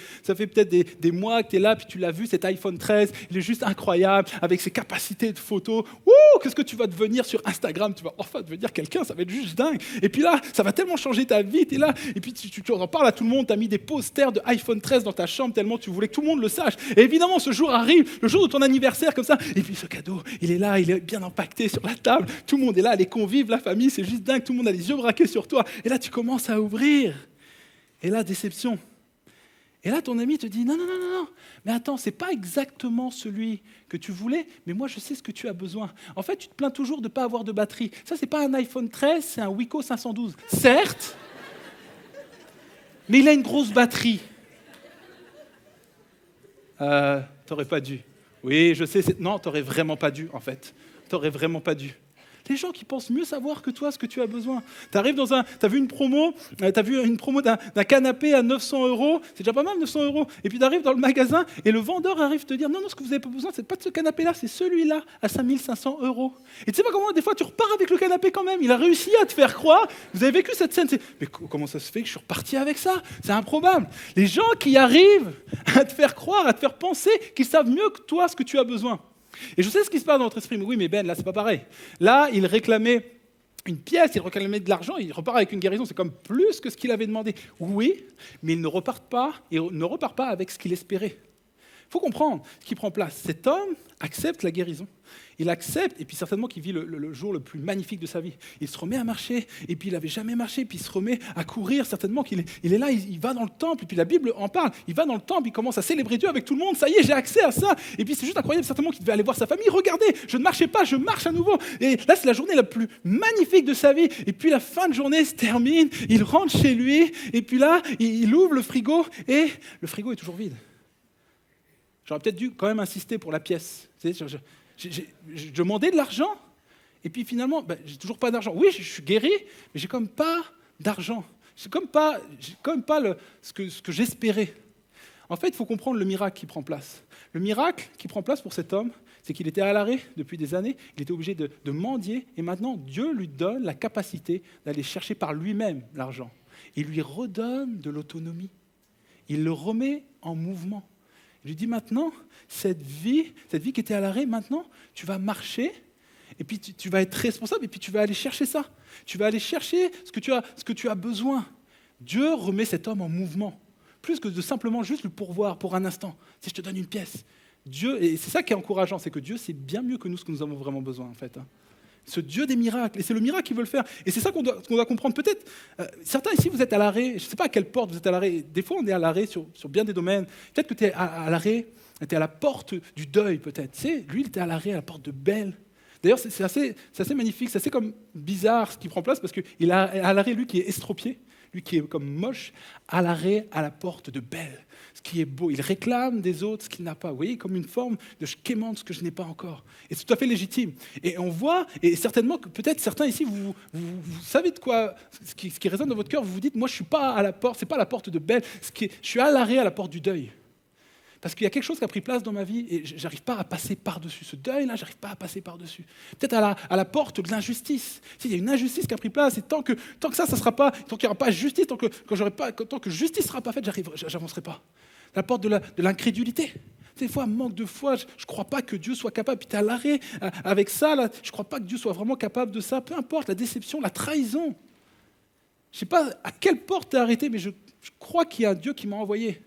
peut-être des mois que tu es là, puis tu l'as vu, cet iPhone 13, il est juste incroyable, avec ses capacités de photo. Ouh, qu'est-ce que tu vas devenir sur Instagram ? Tu vas enfin devenir quelqu'un, ça va être juste dingue. Et puis là, ça va tellement changer ta vie, tu es là, et puis tu en parles à tout le monde, tu as mis des posters de iPhone 13 dans ta chambre, tellement tu voulais que tout le monde le sache. Et évidemment, ce jour arrive, le jour de ton anniversaire, comme ça, et puis ce cadeau, il est là, il est bien empaqueté sur la table, tout le monde est là, les convives, la famille, c'est juste dingue, tout le monde a les yeux braqués sur toi. Et là, tu commences à ouvrir. Et là, déception. Et là, ton ami te dit, non, mais attends, c'est pas exactement celui que tu voulais, mais moi, je sais ce que tu as besoin. En fait, tu te plains toujours de ne pas avoir de batterie. Ça, c'est pas un iPhone 13, c'est un Wiko 512. Certes, mais il a une grosse batterie. T'aurais pas dû. Oui, je sais, non, t'aurais vraiment pas dû, en fait. T'aurais vraiment pas dû. Les gens qui pensent mieux savoir que toi ce que tu as besoin. T'as vu une promo d'un canapé à 900 €, c'est déjà pas mal 900 €. Et puis tu arrives dans le magasin et le vendeur arrive te dire non, ce que vous n'avez pas besoin, c'est pas de ce canapé-là, c'est celui-là à 5500 €. Et tu sais pas comment, des fois tu repars avec le canapé quand même. Il a réussi à te faire croire. Vous avez vécu cette scène, mais comment ça se fait que je suis reparti avec ça ? C'est improbable. Les gens qui arrivent à te faire croire, à te faire penser qu'ils savent mieux que toi ce que tu as besoin. Et je sais ce qui se passe dans notre esprit, mais oui, mais Ben, là, c'est pas pareil. Là, il réclamait une pièce, il réclamait de l'argent, il repart avec une guérison, c'est comme plus que ce qu'il avait demandé. Oui, mais il ne repart pas avec ce qu'il espérait. Il faut comprendre ce qui prend place. Cet homme accepte la guérison. Il accepte, et puis certainement qu'il vit le jour le plus magnifique de sa vie. Il se remet à marcher, et puis il n'avait jamais marché, puis il se remet à courir, certainement qu'il est là, il va dans le temple, et puis la Bible en parle, il va dans le temple, il commence à célébrer Dieu avec tout le monde, ça y est, j'ai accès à ça. Et puis c'est juste incroyable, certainement qu'il devait aller voir sa famille, regardez, je ne marchais pas, je marche à nouveau. Et là, c'est la journée la plus magnifique de sa vie, et puis la fin de journée se termine, il rentre chez lui, et puis là, il ouvre le frigo, et le frigo est toujours vide. J'aurais peut-être dû quand même insister pour la pièce. J'ai demandé de l'argent, et puis finalement, j'ai toujours pas d'argent. Oui, je suis guéri, mais j'ai comme pas d'argent. J'ai comme pas ce que j'espérais. En fait, il faut comprendre le miracle qui prend place. Le miracle qui prend place pour cet homme, c'est qu'il était à l'arrêt depuis des années, il était obligé de mendier, et maintenant, Dieu lui donne la capacité d'aller chercher par lui-même l'argent. Il lui redonne de l'autonomie. Il le remet en mouvement. Il lui dit maintenant, cette vie qui était à l'arrêt, maintenant, tu vas marcher, et puis tu vas être responsable, et puis tu vas aller chercher ça. Tu vas aller chercher ce que tu as besoin. Dieu remet cet homme en mouvement, plus que de simplement juste le pourvoir pour un instant. Si je te donne une pièce, Dieu, et c'est ça qui est encourageant, c'est que Dieu sait bien mieux que nous ce que nous avons vraiment besoin, en fait. Ce Dieu des miracles, et c'est le miracle qu'il veut le faire. Et c'est ça qu'on doit comprendre. Peut-être, certains ici, vous êtes à l'arrêt, je ne sais pas à quelle porte vous êtes à l'arrêt. Des fois, on est à l'arrêt sur bien des domaines. Peut-être que tu es à l'arrêt, tu es à la porte du deuil, peut-être. Tu sais, lui, il était à l'arrêt, à la porte de Belle. D'ailleurs, c'est assez magnifique, c'est assez comme bizarre ce qui prend place, parce qu'il est à l'arrêt, lui, qui est estropié. lui qui est comme moche, à l'arrêt à la porte de belle, ce qui est beau. Il réclame des autres ce qu'il n'a pas. Vous voyez, comme une forme de je quémande ce que je n'ai pas encore. Et c'est tout à fait légitime. Et on voit, et certainement que peut-être certains ici, vous savez de quoi, ce qui résonne dans votre cœur, vous vous dites, moi je ne suis pas à la porte, c'est pas à la porte de belle, je suis à l'arrêt à la porte du deuil. Parce qu'il y a quelque chose qui a pris place dans ma vie et je n'arrive pas à passer par-dessus. Ce deuil-là, je n'arrive pas à passer par-dessus. Peut-être à la porte de l'injustice. S'il y a une injustice qui a pris place, et tant que ça ne sera pas, tant qu'il n'y aura pas justice, tant que justice ne sera pas faite, j'avancerai pas. La porte de l'incrédulité. Des fois, manque de foi, je ne crois pas que Dieu soit capable. Puis tu es à l'arrêt avec ça, là, je ne crois pas que Dieu soit vraiment capable de ça. Peu importe, la déception, la trahison. Je ne sais pas à quelle porte tu es arrêté, mais je crois qu'il y a un Dieu qui m'a envoyé.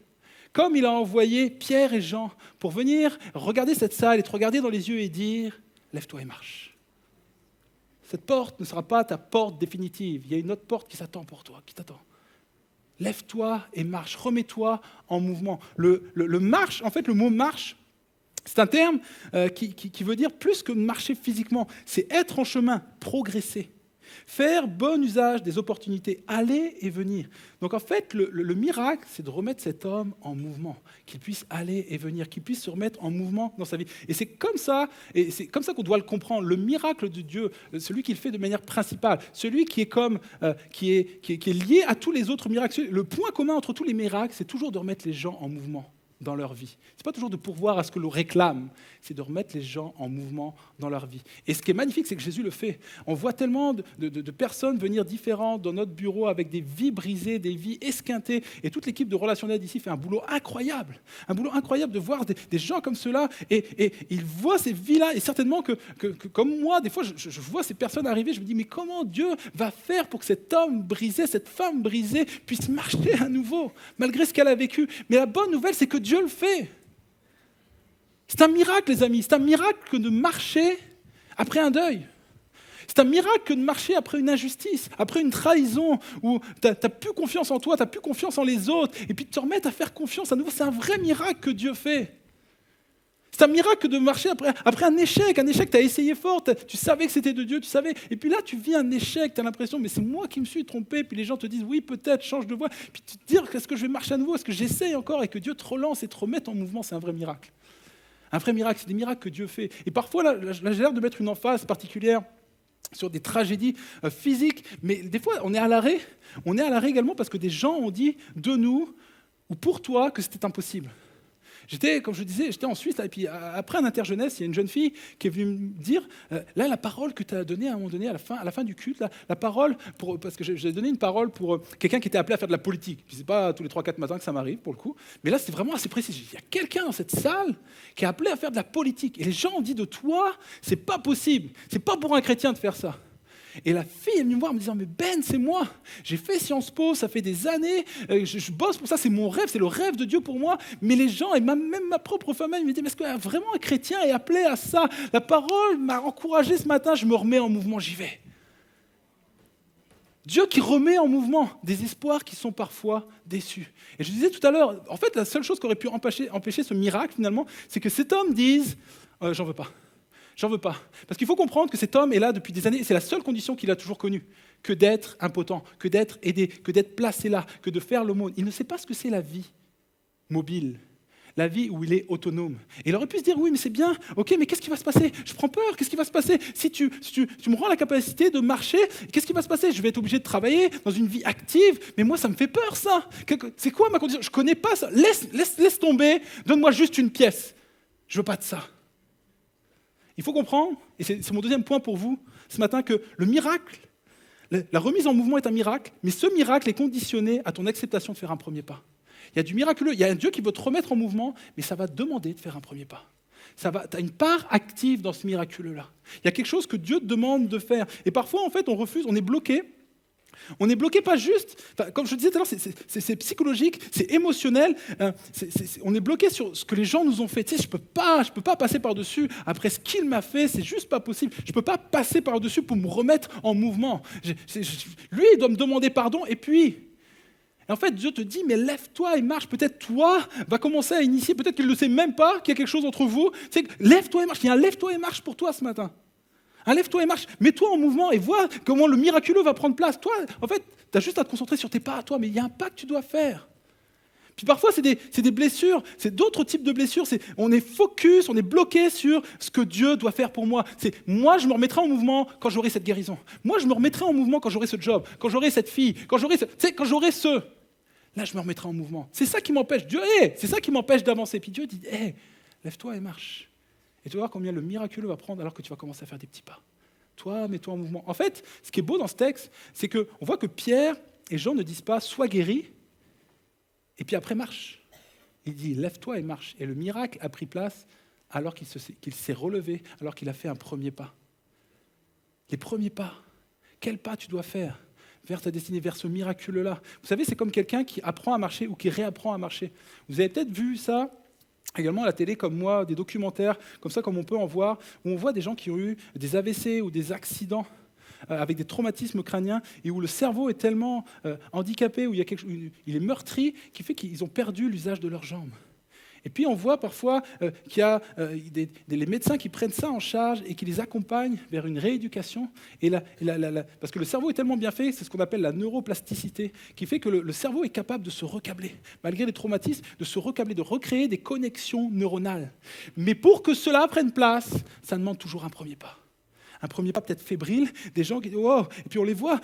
Comme il a envoyé Pierre et Jean pour venir regarder cette salle et te regarder dans les yeux et dire « Lève-toi et marche ». Cette porte ne sera pas ta porte définitive. Il y a une autre porte qui s'attend pour toi, qui t'attend. Lève-toi et marche, remets-toi en mouvement. Le marche, en fait, le mot « marche », c'est un terme qui veut dire plus que marcher physiquement. C'est être en chemin, progresser. Faire bon usage des opportunités, aller et venir. Donc en fait, le miracle, c'est de remettre cet homme en mouvement, qu'il puisse aller et venir, qu'il puisse se remettre en mouvement dans sa vie. Et c'est comme ça qu'on doit le comprendre. Le miracle de Dieu, celui qu'il fait de manière principale, celui qui est qui est lié à tous les autres miracles. Le point commun entre tous les miracles, c'est toujours de remettre les gens en mouvement dans leur vie. Ce n'est pas toujours de pourvoir à ce que l'on réclame, c'est de remettre les gens en mouvement dans leur vie. Et ce qui est magnifique, c'est que Jésus le fait. On voit tellement de personnes venir différentes dans notre bureau avec des vies brisées, des vies esquintées. Et toute l'équipe de relationnel d'ici fait un boulot incroyable. Un boulot incroyable de voir des gens comme ceux-là. Et ils voient ces vies-là. Et certainement que comme moi, des fois, je vois ces personnes arriver, je me dis, mais comment Dieu va faire pour que cet homme brisé, cette femme brisée, puisse marcher à nouveau, malgré ce qu'elle a vécu. Mais la bonne nouvelle, c'est que Dieu le fait. C'est un miracle, les amis. C'est un miracle que de marcher après un deuil. C'est un miracle que de marcher après une injustice, après une trahison, où tu n'as plus confiance en toi, tu n'as plus confiance en les autres, et puis de te remettre à faire confiance à nouveau. C'est un vrai miracle que Dieu fait. C'est un miracle de marcher après un échec que tu as essayé fort, tu savais que c'était de Dieu, tu savais. Et puis là, tu vis un échec, tu as l'impression, mais c'est moi qui me suis trompé. Puis les gens te disent, oui, peut-être, change de voie. Puis tu te dis, est-ce que je vais marcher à nouveau? Est-ce que j'essaye encore? Et que Dieu te relance et te remette en mouvement, c'est un vrai miracle. Un vrai miracle, c'est des miracles que Dieu fait. Et parfois, là j'ai l'air de mettre une emphase particulière sur des tragédies physiques, mais des fois, on est à l'arrêt. On est à l'arrêt également parce que des gens ont dit de nous ou pour toi que c'était impossible. Comme je disais, j'étais en Suisse, et puis après un interjeunesse, il y a une jeune fille qui est venue me dire, là, la parole que tu as donnée à un moment donné, à la fin du culte, la parole, parce que j'ai donné une parole pour quelqu'un qui était appelé à faire de la politique. Je ne sais pas tous les 3-4 matins que ça m'arrive, pour le coup, mais là, c'était vraiment assez précis. Il y a quelqu'un dans cette salle qui est appelé à faire de la politique. Et les gens ont dit de toi, c'est pas possible, c'est pas pour un chrétien de faire ça. Et la fille est venue me voir en me disant, mais Ben, c'est moi, j'ai fait Sciences Po, ça fait des années, je bosse pour ça, c'est mon rêve, c'est le rêve de Dieu pour moi. Mais les gens, et même ma propre famille, me disent, mais est-ce que vraiment un chrétien est appelé à ça? La parole m'a encouragé ce matin, je me remets en mouvement, j'y vais. Dieu qui remet en mouvement des espoirs qui sont parfois déçus. Et je disais tout à l'heure, en fait, la seule chose qui aurait pu empêcher ce miracle, finalement, c'est que cet homme dise, j'en veux pas. J'en veux pas. Parce qu'il faut comprendre que cet homme est là depuis des années, et c'est la seule condition qu'il a toujours connue, que d'être impotent, que d'être aidé, que d'être placé là, que de faire l'aumône. Il ne sait pas ce que c'est la vie mobile, la vie où il est autonome. Et il aurait pu se dire, oui, mais c'est bien, ok, mais qu'est-ce qui va se passer? Je prends peur, qu'est-ce qui va se passer? Si tu me rends la capacité de marcher, qu'est-ce qui va se passer? Je vais être obligé de travailler dans une vie active, mais moi, ça me fait peur, ça. C'est quoi ma condition? Je ne connais pas ça. Laisse tomber, donne-moi juste une pièce. Je ne veux pas de ça. Il faut comprendre, et c'est mon deuxième point pour vous ce matin, que le miracle, la remise en mouvement est un miracle, mais ce miracle est conditionné à ton acceptation de faire un premier pas. Il y a du miraculeux, il y a un Dieu qui veut te remettre en mouvement, mais ça va te demander de faire un premier pas. Tu as une part active dans ce miraculeux-là. Il y a quelque chose que Dieu te demande de faire. Et parfois, en fait, on refuse, on est bloqué. On n'est bloqué pas juste, comme je disais tout à l'heure, c'est psychologique, c'est émotionnel, on est bloqué sur ce que les gens nous ont fait. Tu sais, je peux pas passer par-dessus après ce qu'il m'a fait, c'est juste pas possible. Je ne peux pas passer par-dessus pour me remettre en mouvement. Lui, il doit me demander pardon, et puis... En fait, Dieu te dit, mais lève-toi et marche. Peut-être toi va commencer à initier, peut-être qu'il ne le sait même pas, qu'il y a quelque chose entre vous. Tu sais, lève-toi et marche, il y a un lève-toi et marche pour toi ce matin. Lève-toi et marche, mets-toi en mouvement et vois comment le miraculeux va prendre place. Toi, en fait, Tu as juste à te concentrer sur tes pas à toi, mais il y a un pas que tu dois faire. Puis parfois, c'est des blessures, c'est d'autres types de blessures. On est focus, on est bloqué sur ce que Dieu doit faire pour moi. Moi, je me remettrai en mouvement quand j'aurai cette guérison. Moi, je me remettrai en mouvement quand j'aurai ce job, quand j'aurai cette fille, quand j'aurai ce... Là, je me remettrai en mouvement. C'est ça qui m'empêche. Dieu, c'est ça qui m'empêche d'avancer. Puis Dieu dit, lève-toi et marche. Et tu vas voir combien le miraculeux va prendre alors que tu vas commencer à faire des petits pas. Toi, mets-toi en mouvement. En fait, ce qui est beau dans ce texte, c'est qu'on voit que Pierre et Jean ne disent pas « sois guéri », et puis après, marche. Il dit, lève-toi et marche. Et le miracle a pris place alors qu'il s'est relevé, alors qu'il a fait un premier pas. Les premiers pas. Quel pas tu dois faire vers ta destinée, vers ce miraculeux-là? Vous savez, c'est comme quelqu'un qui apprend à marcher ou qui réapprend à marcher. Vous avez peut-être vu ça également à la télé, comme moi, des documentaires, comme ça, comme on peut en voir, où on voit des gens qui ont eu des AVC ou des accidents avec des traumatismes crâniens et où le cerveau est tellement handicapé, où il est meurtri, qui fait qu'ils ont perdu l'usage de leurs jambes. Et puis on voit parfois qu'il y a les médecins qui prennent ça en charge et qui les accompagnent vers une rééducation. Parce que le cerveau est tellement bien fait, c'est ce qu'on appelle la neuroplasticité, qui fait que le cerveau est capable de se recabler, malgré les traumatismes, de se recabler, de recréer des connexions neuronales. Mais pour que cela prenne place, ça demande toujours un premier pas. Un premier pas peut-être fébrile, des gens qui disent « wow !» Et puis on les voit,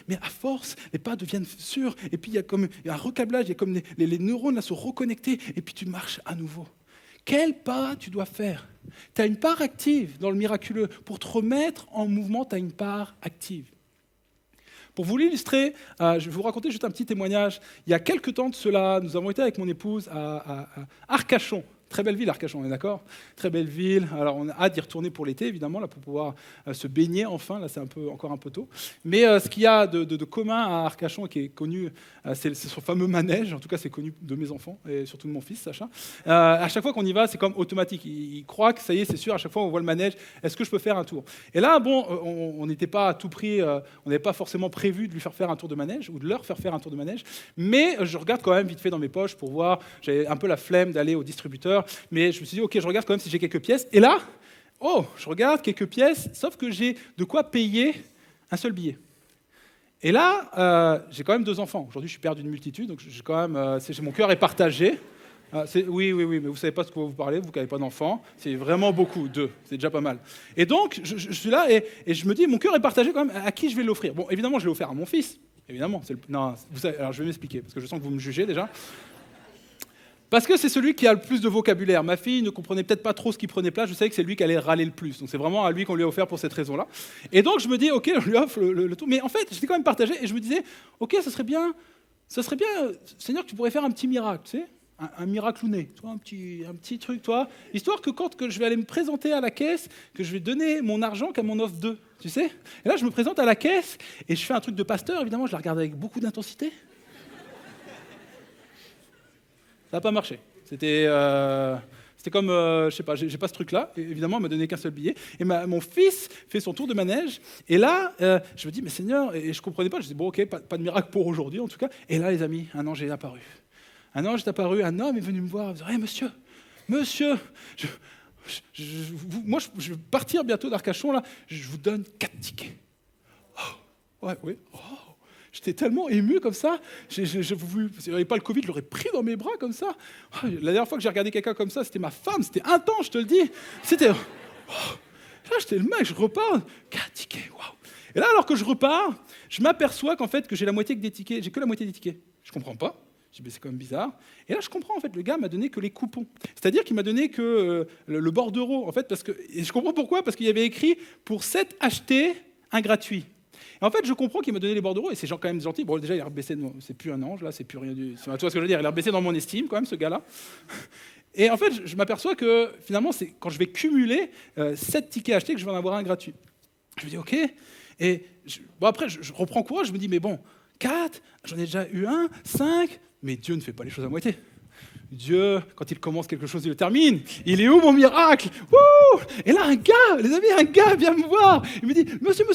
mais à force, les pas deviennent sûrs, et puis il y a un recablage, il y a comme les neurones là, se reconnecter, et puis tu marches à nouveau. Quel pas tu dois faire? Tu as une part active dans le miraculeux. Pour te remettre en mouvement, tu as une part active. Pour vous l'illustrer, je vais vous raconter juste un petit témoignage. Il y a quelques temps de cela, nous avons été avec mon épouse à Arcachon. Très belle ville, Arcachon, on est d'accord? Très belle ville. Alors, on a hâte d'y retourner pour l'été, évidemment, là, pour pouvoir se baigner enfin. Là, c'est encore un peu tôt. Mais ce qu'il y a de commun à Arcachon, qui est connu, c'est son fameux manège. En tout cas, c'est connu de mes enfants et surtout de mon fils, Sacha. À chaque fois qu'on y va, c'est comme automatique. Ils croient que ça y est, c'est sûr. À chaque fois, on voit le manège. Est-ce que je peux faire un tour? Et là, bon, on n'était pas à tout prix, on n'avait pas forcément prévu de lui faire un tour de manège ou de leur faire un tour de manège. Mais je regarde quand même vite fait dans mes poches pour voir. J'avais un peu la flemme d'aller au distributeur. Mais je me suis dit, ok, je regarde quand même si j'ai quelques pièces. Et là, je regarde quelques pièces, sauf que j'ai de quoi payer un seul billet. Et là, j'ai quand même 2 enfants. Aujourd'hui, je suis père d'une multitude, donc j'ai quand même, mon cœur est partagé. Oui, mais vous ne savez pas de quoi vous parlez, vous qui n'avez pas d'enfants. C'est vraiment beaucoup, 2, c'est déjà pas mal. Et donc, je suis là et je me dis, mon cœur est partagé quand même, à qui je vais l'offrir? Bon, évidemment, je l'ai offert à mon fils. Évidemment. Non, vous savez, alors je vais m'expliquer, parce que je sens que vous me jugez déjà. Parce que c'est celui qui a le plus de vocabulaire. Ma fille ne comprenait peut-être pas trop ce qui prenait place, je savais que c'est lui qui allait râler le plus. Donc c'est vraiment à lui qu'on lui a offert pour cette raison-là. Et donc je me dis, ok, je lui offre le tout. Mais en fait, j'étais quand même partagé et je me disais, ok, ça serait bien, Seigneur, que tu pourrais faire un petit miracle, tu sais, un miraclouné, toi, un petit truc, toi, histoire que quand je vais aller me présenter à la caisse, que je vais donner mon argent qu'à mon offre 2, tu sais. Et là, je me présente à la caisse et je fais un truc de pasteur, évidemment, je la regarde avec beaucoup d'intensité. Ça n'a pas marché. C'était comme, je sais pas, j'ai pas ce truc-là. Évidemment, elle m'a donné qu'un seul billet. Et mon fils fait son tour de manège. Et là, je me dis, mais Seigneur, et je comprenais pas. Je dis, bon, ok, pas de miracle pour aujourd'hui, en tout cas. Et là, les amis, un ange est apparu. Un homme est venu me voir. Il me dit, hey, monsieur, moi, je vais partir bientôt d'Arcachon, là. Je vous donne 4 tickets. Oh, ouais, oui. Oh. J'étais tellement ému comme ça. S'il n'y avait pas le Covid, je l'aurais pris dans mes bras comme ça. La dernière fois que j'ai regardé quelqu'un comme ça, c'était ma femme. C'était intense, je te le dis. Là, j'étais le mec, je repars. 4 tickets, waouh. Et là, alors que je repars, je m'aperçois qu'en fait, que j'ai la moitié des tickets. J'ai que la moitié des tickets. Je comprends pas. Je dis, mais c'est quand même bizarre. Et là, je comprends, en fait, le gars m'a donné que les coupons. C'est-à-dire qu'il m'a donné que le bordereau, en fait, et je comprends pourquoi, parce qu'il y avait écrit « pour 7 achetés, un gratuit ». Et en fait, je comprends qu'il m'a donné les bordereaux, et c'est quand même gentil. Bon, déjà, il a rebaissé, c'est plus un ange, là, c'est plus rien du... Tu vois ce que je veux dire, il a rebaissé dans mon estime, quand même, ce gars-là. Et en fait, je m'aperçois que, finalement, c'est quand je vais cumuler 7 tickets achetés que je vais en avoir un gratuit. Je me dis, ok. Et après, je reprends courage, je me dis, mais bon, 4, j'en ai déjà eu 1, 5, mais Dieu ne fait pas les choses à moitié. Dieu, quand il commence quelque chose, il le termine. Il est où mon miracle? Wouh! Et là, un gars vient me voir. Il me dit, monsieur,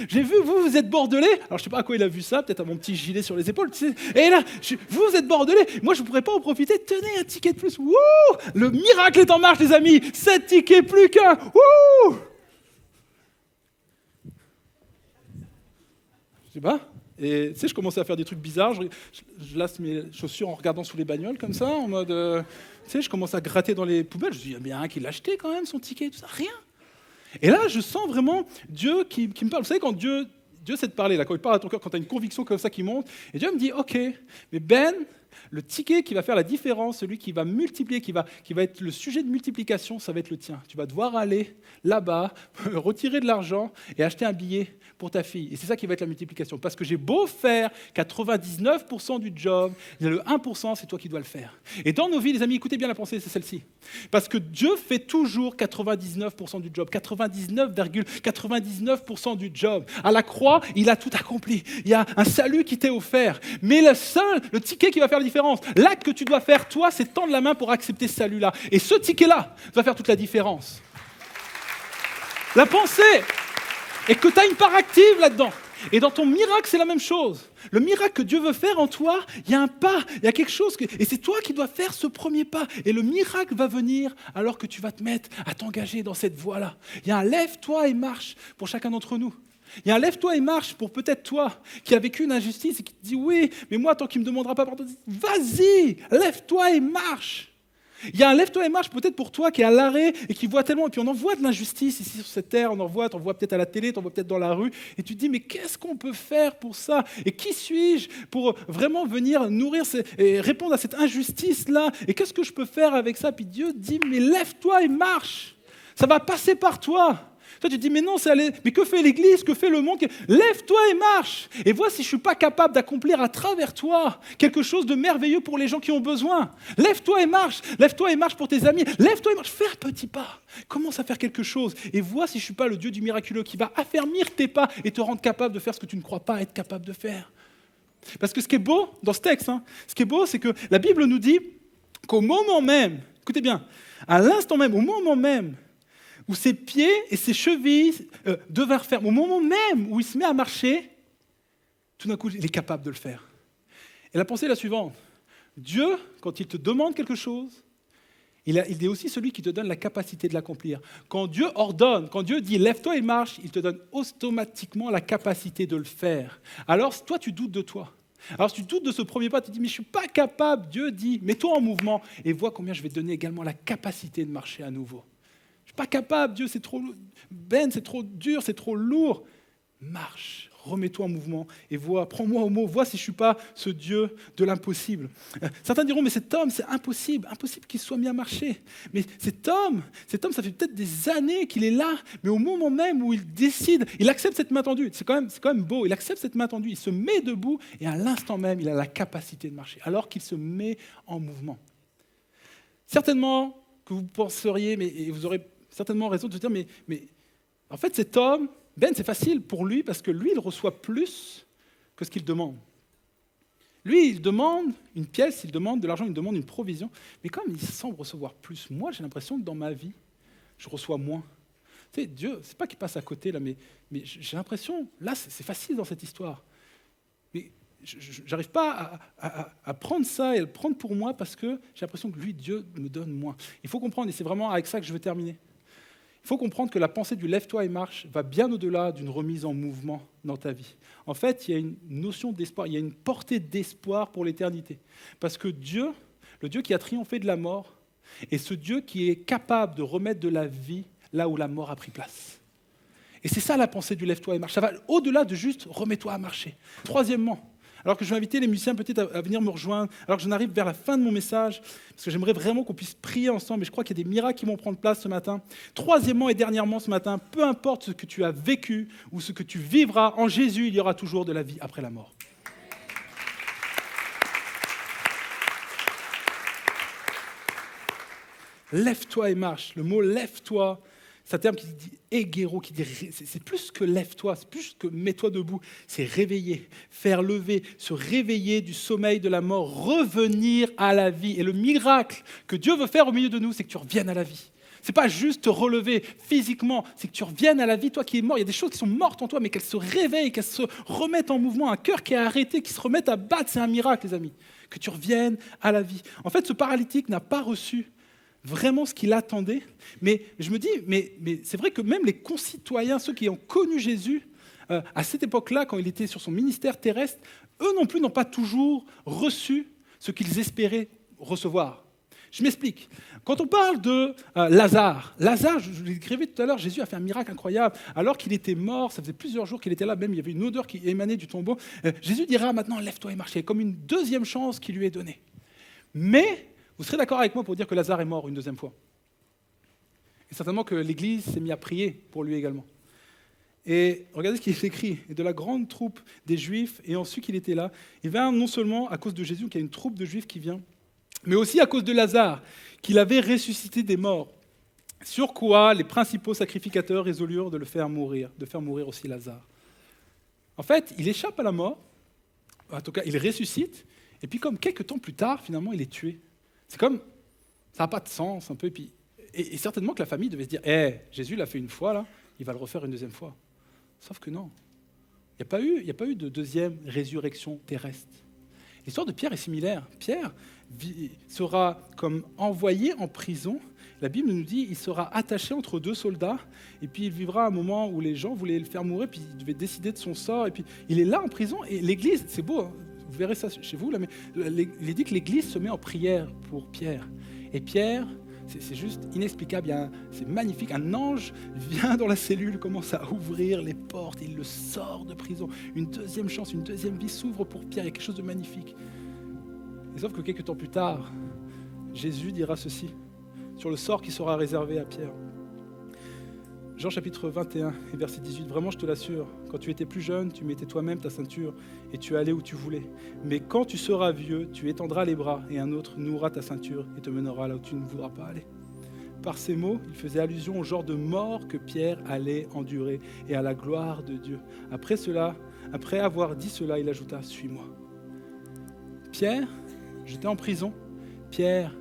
j'ai vu, vous êtes bordelais. Alors, je ne sais pas à quoi il a vu ça, peut-être à mon petit gilet sur les épaules. Tu sais. Et là, vous êtes bordelais. Moi, je ne pourrais pas en profiter. Tenez, un ticket de plus. Wouh! Le miracle est en marche, les amis. 7 tickets, plus qu'un. Wouh! Je sais pas. Et tu sais, je commençais à faire des trucs bizarres. Je lasse mes chaussures en regardant sous les bagnoles comme ça, en mode... tu sais, je commence à gratter dans les poubelles. Je me dis, il y a bien un qui l'a acheté quand même, son ticket, tout ça. Rien. Et là, je sens vraiment Dieu qui me parle. Vous savez, quand Dieu sait te parler, là, quand il parle à ton cœur, quand tu as une conviction comme ça qui monte, et Dieu me dit, ok, mais Ben, le ticket qui va faire la différence, celui qui va multiplier, qui va être le sujet de multiplication, ça va être le tien. Tu vas devoir aller là-bas, retirer de l'argent et acheter un billet pour ta fille. Et c'est ça qui va être la multiplication. Parce que j'ai beau faire 99% du job, le 1%, c'est toi qui dois le faire. Et dans nos vies, les amis, écoutez bien la pensée, c'est celle-ci. Parce que Dieu fait toujours 99% du job, 99,99% du job. À la croix, il a tout accompli. Il y a un salut qui t'est offert. Mais le ticket qui va faire la différence, l'acte que tu dois faire, toi, c'est tendre la main pour accepter ce salut-là. Et ce ticket-là va faire toute la différence. La pensée est que tu as une part active là-dedans. Et dans ton miracle, c'est la même chose. Le miracle que Dieu veut faire en toi, il y a un pas, il y a quelque chose. Et c'est toi qui dois faire ce premier pas. Et le miracle va venir alors que tu vas te mettre à t'engager dans cette voie-là. Il y a un lève-toi et marche pour chacun d'entre nous. Il y a un lève-toi et marche pour peut-être toi qui a vécu une injustice et qui te dit oui, mais moi, tant qu'il ne me demandera pas pardon, vas-y, lève-toi et marche. Il y a un lève-toi et marche peut-être pour toi qui est à l'arrêt et qui voit tellement, et puis on en voit de l'injustice ici sur cette terre, t'en vois peut-être à la télé, t'en vois peut-être dans la rue, et tu te dis mais qu'est-ce qu'on peut faire pour ça? Et qui suis-je pour vraiment venir nourrir et répondre à cette injustice-là? Et qu'est-ce que je peux faire avec ça? Puis Dieu dit mais lève-toi et marche, ça va passer par toi. Toi, tu te dis, mais non, mais que fait l'Église, que fait le monde? Lève-toi et marche. Et vois si je ne suis pas capable d'accomplir à travers toi quelque chose de merveilleux pour les gens qui ont besoin. Lève-toi et marche. Lève-toi et marche pour tes amis. Lève-toi et marche. Fais un petit pas. Commence à faire quelque chose. Et vois si je ne suis pas le Dieu du miraculeux qui va affermir tes pas et te rendre capable de faire ce que tu ne crois pas être capable de faire. Parce que ce qui est beau dans ce texte, ce qui est beau, c'est que la Bible nous dit qu'au moment même, écoutez bien, à l'instant même, au moment même, où ses pieds et ses chevilles devinrent fermes, au moment même où il se met à marcher, tout d'un coup, il est capable de le faire. Et la pensée est la suivante. Dieu, quand il te demande quelque chose, il est aussi celui qui te donne la capacité de l'accomplir. Quand Dieu ordonne, quand Dieu dit « lève-toi et marche », il te donne automatiquement la capacité de le faire. Alors, toi, tu doutes de toi. Alors, si tu doutes de ce premier pas, tu te dis « mais je ne suis pas capable ». Dieu dit « mets-toi en mouvement et vois combien je vais te donner également la capacité de marcher à nouveau ». Je ne suis pas capable, Dieu, c'est trop dur, c'est trop lourd. Marche, remets-toi en mouvement et vois, prends-moi au mot, vois si je ne suis pas ce Dieu de l'impossible. Certains diront, mais cet homme, c'est impossible qu'il soit mis à marcher. Mais cet homme, ça fait peut-être des années qu'il est là, mais au moment même où il décide, il accepte cette main tendue. C'est quand même beau, il accepte cette main tendue, il se met debout et à l'instant même, il a la capacité de marcher, alors qu'il se met en mouvement. Certainement que vous penseriez, et vous aurez certainement raison de se dire, mais en fait, cet homme, Ben, c'est facile pour lui parce que lui, il reçoit plus que ce qu'il demande. Lui, il demande une pièce, il demande de l'argent, il demande une provision, mais comme il semble recevoir plus, moi, j'ai l'impression que dans ma vie, je reçois moins. Tu sais, Dieu, c'est pas qu'il passe à côté, là, mais j'ai l'impression, là, c'est facile dans cette histoire. Mais je n'arrive pas à prendre ça et à le prendre pour moi parce que j'ai l'impression que lui, Dieu, me donne moins. Il faut comprendre, et c'est vraiment avec ça que je veux terminer. Il faut comprendre que la pensée du « lève-toi et marche » va bien au-delà d'une remise en mouvement dans ta vie. En fait, il y a une notion d'espoir, il y a une portée d'espoir pour l'éternité. Parce que Dieu, le Dieu qui a triomphé de la mort, est ce Dieu qui est capable de remettre de la vie là où la mort a pris place. Et c'est ça la pensée du « lève-toi et marche ». Ça va au-delà de juste « remets-toi à marcher ». Troisièmement, alors que je vais inviter les musiciens peut-être à venir me rejoindre, alors que j'en arrive vers la fin de mon message, parce que j'aimerais vraiment qu'on puisse prier ensemble, et je crois qu'il y a des miracles qui vont prendre place ce matin. Troisièmement et dernièrement ce matin, peu importe ce que tu as vécu ou ce que tu vivras, en Jésus, il y aura toujours de la vie après la mort. Lève-toi et marche. Le mot « lève-toi », c'est un terme qui dit « égéro », qui dit c'est plus que « lève-toi », c'est plus que « mets-toi debout », c'est réveiller, faire lever, se réveiller du sommeil de la mort, revenir à la vie. Et le miracle que Dieu veut faire au milieu de nous, c'est que tu reviennes à la vie. Ce n'est pas juste te relever physiquement, c'est que tu reviennes à la vie, toi qui es mort. Il y a des choses qui sont mortes en toi, mais qu'elles se réveillent, qu'elles se remettent en mouvement. Un cœur qui est arrêté, qui se remette à battre, c'est un miracle, les amis. Que tu reviennes à la vie. En fait, ce paralytique n'a pas reçu vraiment ce qu'il attendait. Mais je me dis, mais c'est vrai que même les concitoyens, ceux qui ont connu Jésus, à cette époque-là, quand il était sur son ministère terrestre, eux non plus n'ont pas toujours reçu ce qu'ils espéraient recevoir. Je m'explique. Quand on parle de Lazare, je l'écrivais tout à l'heure, Jésus a fait un miracle incroyable. Alors qu'il était mort, ça faisait plusieurs jours qu'il était là, même il y avait une odeur qui émanait du tombeau. Jésus dira maintenant, lève-toi et marche. Il y a comme une deuxième chance qui lui est donnée. Mais, vous serez d'accord avec moi pour dire que Lazare est mort une deuxième fois. Et certainement que l'Église s'est mise à prier pour lui également. Et regardez ce qui est écrit. Et de la grande troupe des Juifs, ayant su qu'il était là, il vint non seulement à cause de Jésus, qu'il y a une troupe de Juifs qui vient, mais aussi à cause de Lazare, qu'il avait ressuscité des morts. Sur quoi les principaux sacrificateurs résolurent de le faire mourir, de faire mourir aussi Lazare. En fait, il échappe à la mort, en tout cas, il ressuscite, et puis comme quelques temps plus tard, finalement, il est tué. C'est comme, ça n'a pas de sens un peu, et certainement que la famille devait se dire, Jésus l'a fait une fois, là, il va le refaire une deuxième fois. Sauf que non, il n'y a pas eu de deuxième résurrection terrestre. L'histoire de Pierre est similaire. Pierre sera comme envoyé en prison. La Bible nous dit qu'il sera attaché entre deux soldats, et puis il vivra un moment où les gens voulaient le faire mourir, puis il devait décider de son sort, et puis il est là en prison, et l'Église, c'est beau, hein, vous verrez ça chez vous, là, mais il est dit que l'Église se met en prière pour Pierre. Et Pierre, c'est juste inexplicable, c'est magnifique, un ange vient dans la cellule, commence à ouvrir les portes, il le sort de prison. Une deuxième chance, une deuxième vie s'ouvre pour Pierre, il y a quelque chose de magnifique. Et sauf que quelques temps plus tard, Jésus dira ceci, sur le sort qui sera réservé à Pierre. Jean chapitre 21 et verset 18, « Vraiment je te l'assure, quand tu étais plus jeune, tu mettais toi-même ta ceinture et tu allais où tu voulais. Mais quand tu seras vieux, tu étendras les bras et un autre nouera ta ceinture et te mènera là où tu ne voudras pas aller. » Par ces mots, il faisait allusion au genre de mort que Pierre allait endurer et à la gloire de Dieu. Après avoir dit cela, il ajouta, « Suis-moi. » Pierre, j'étais en prison. Pierre,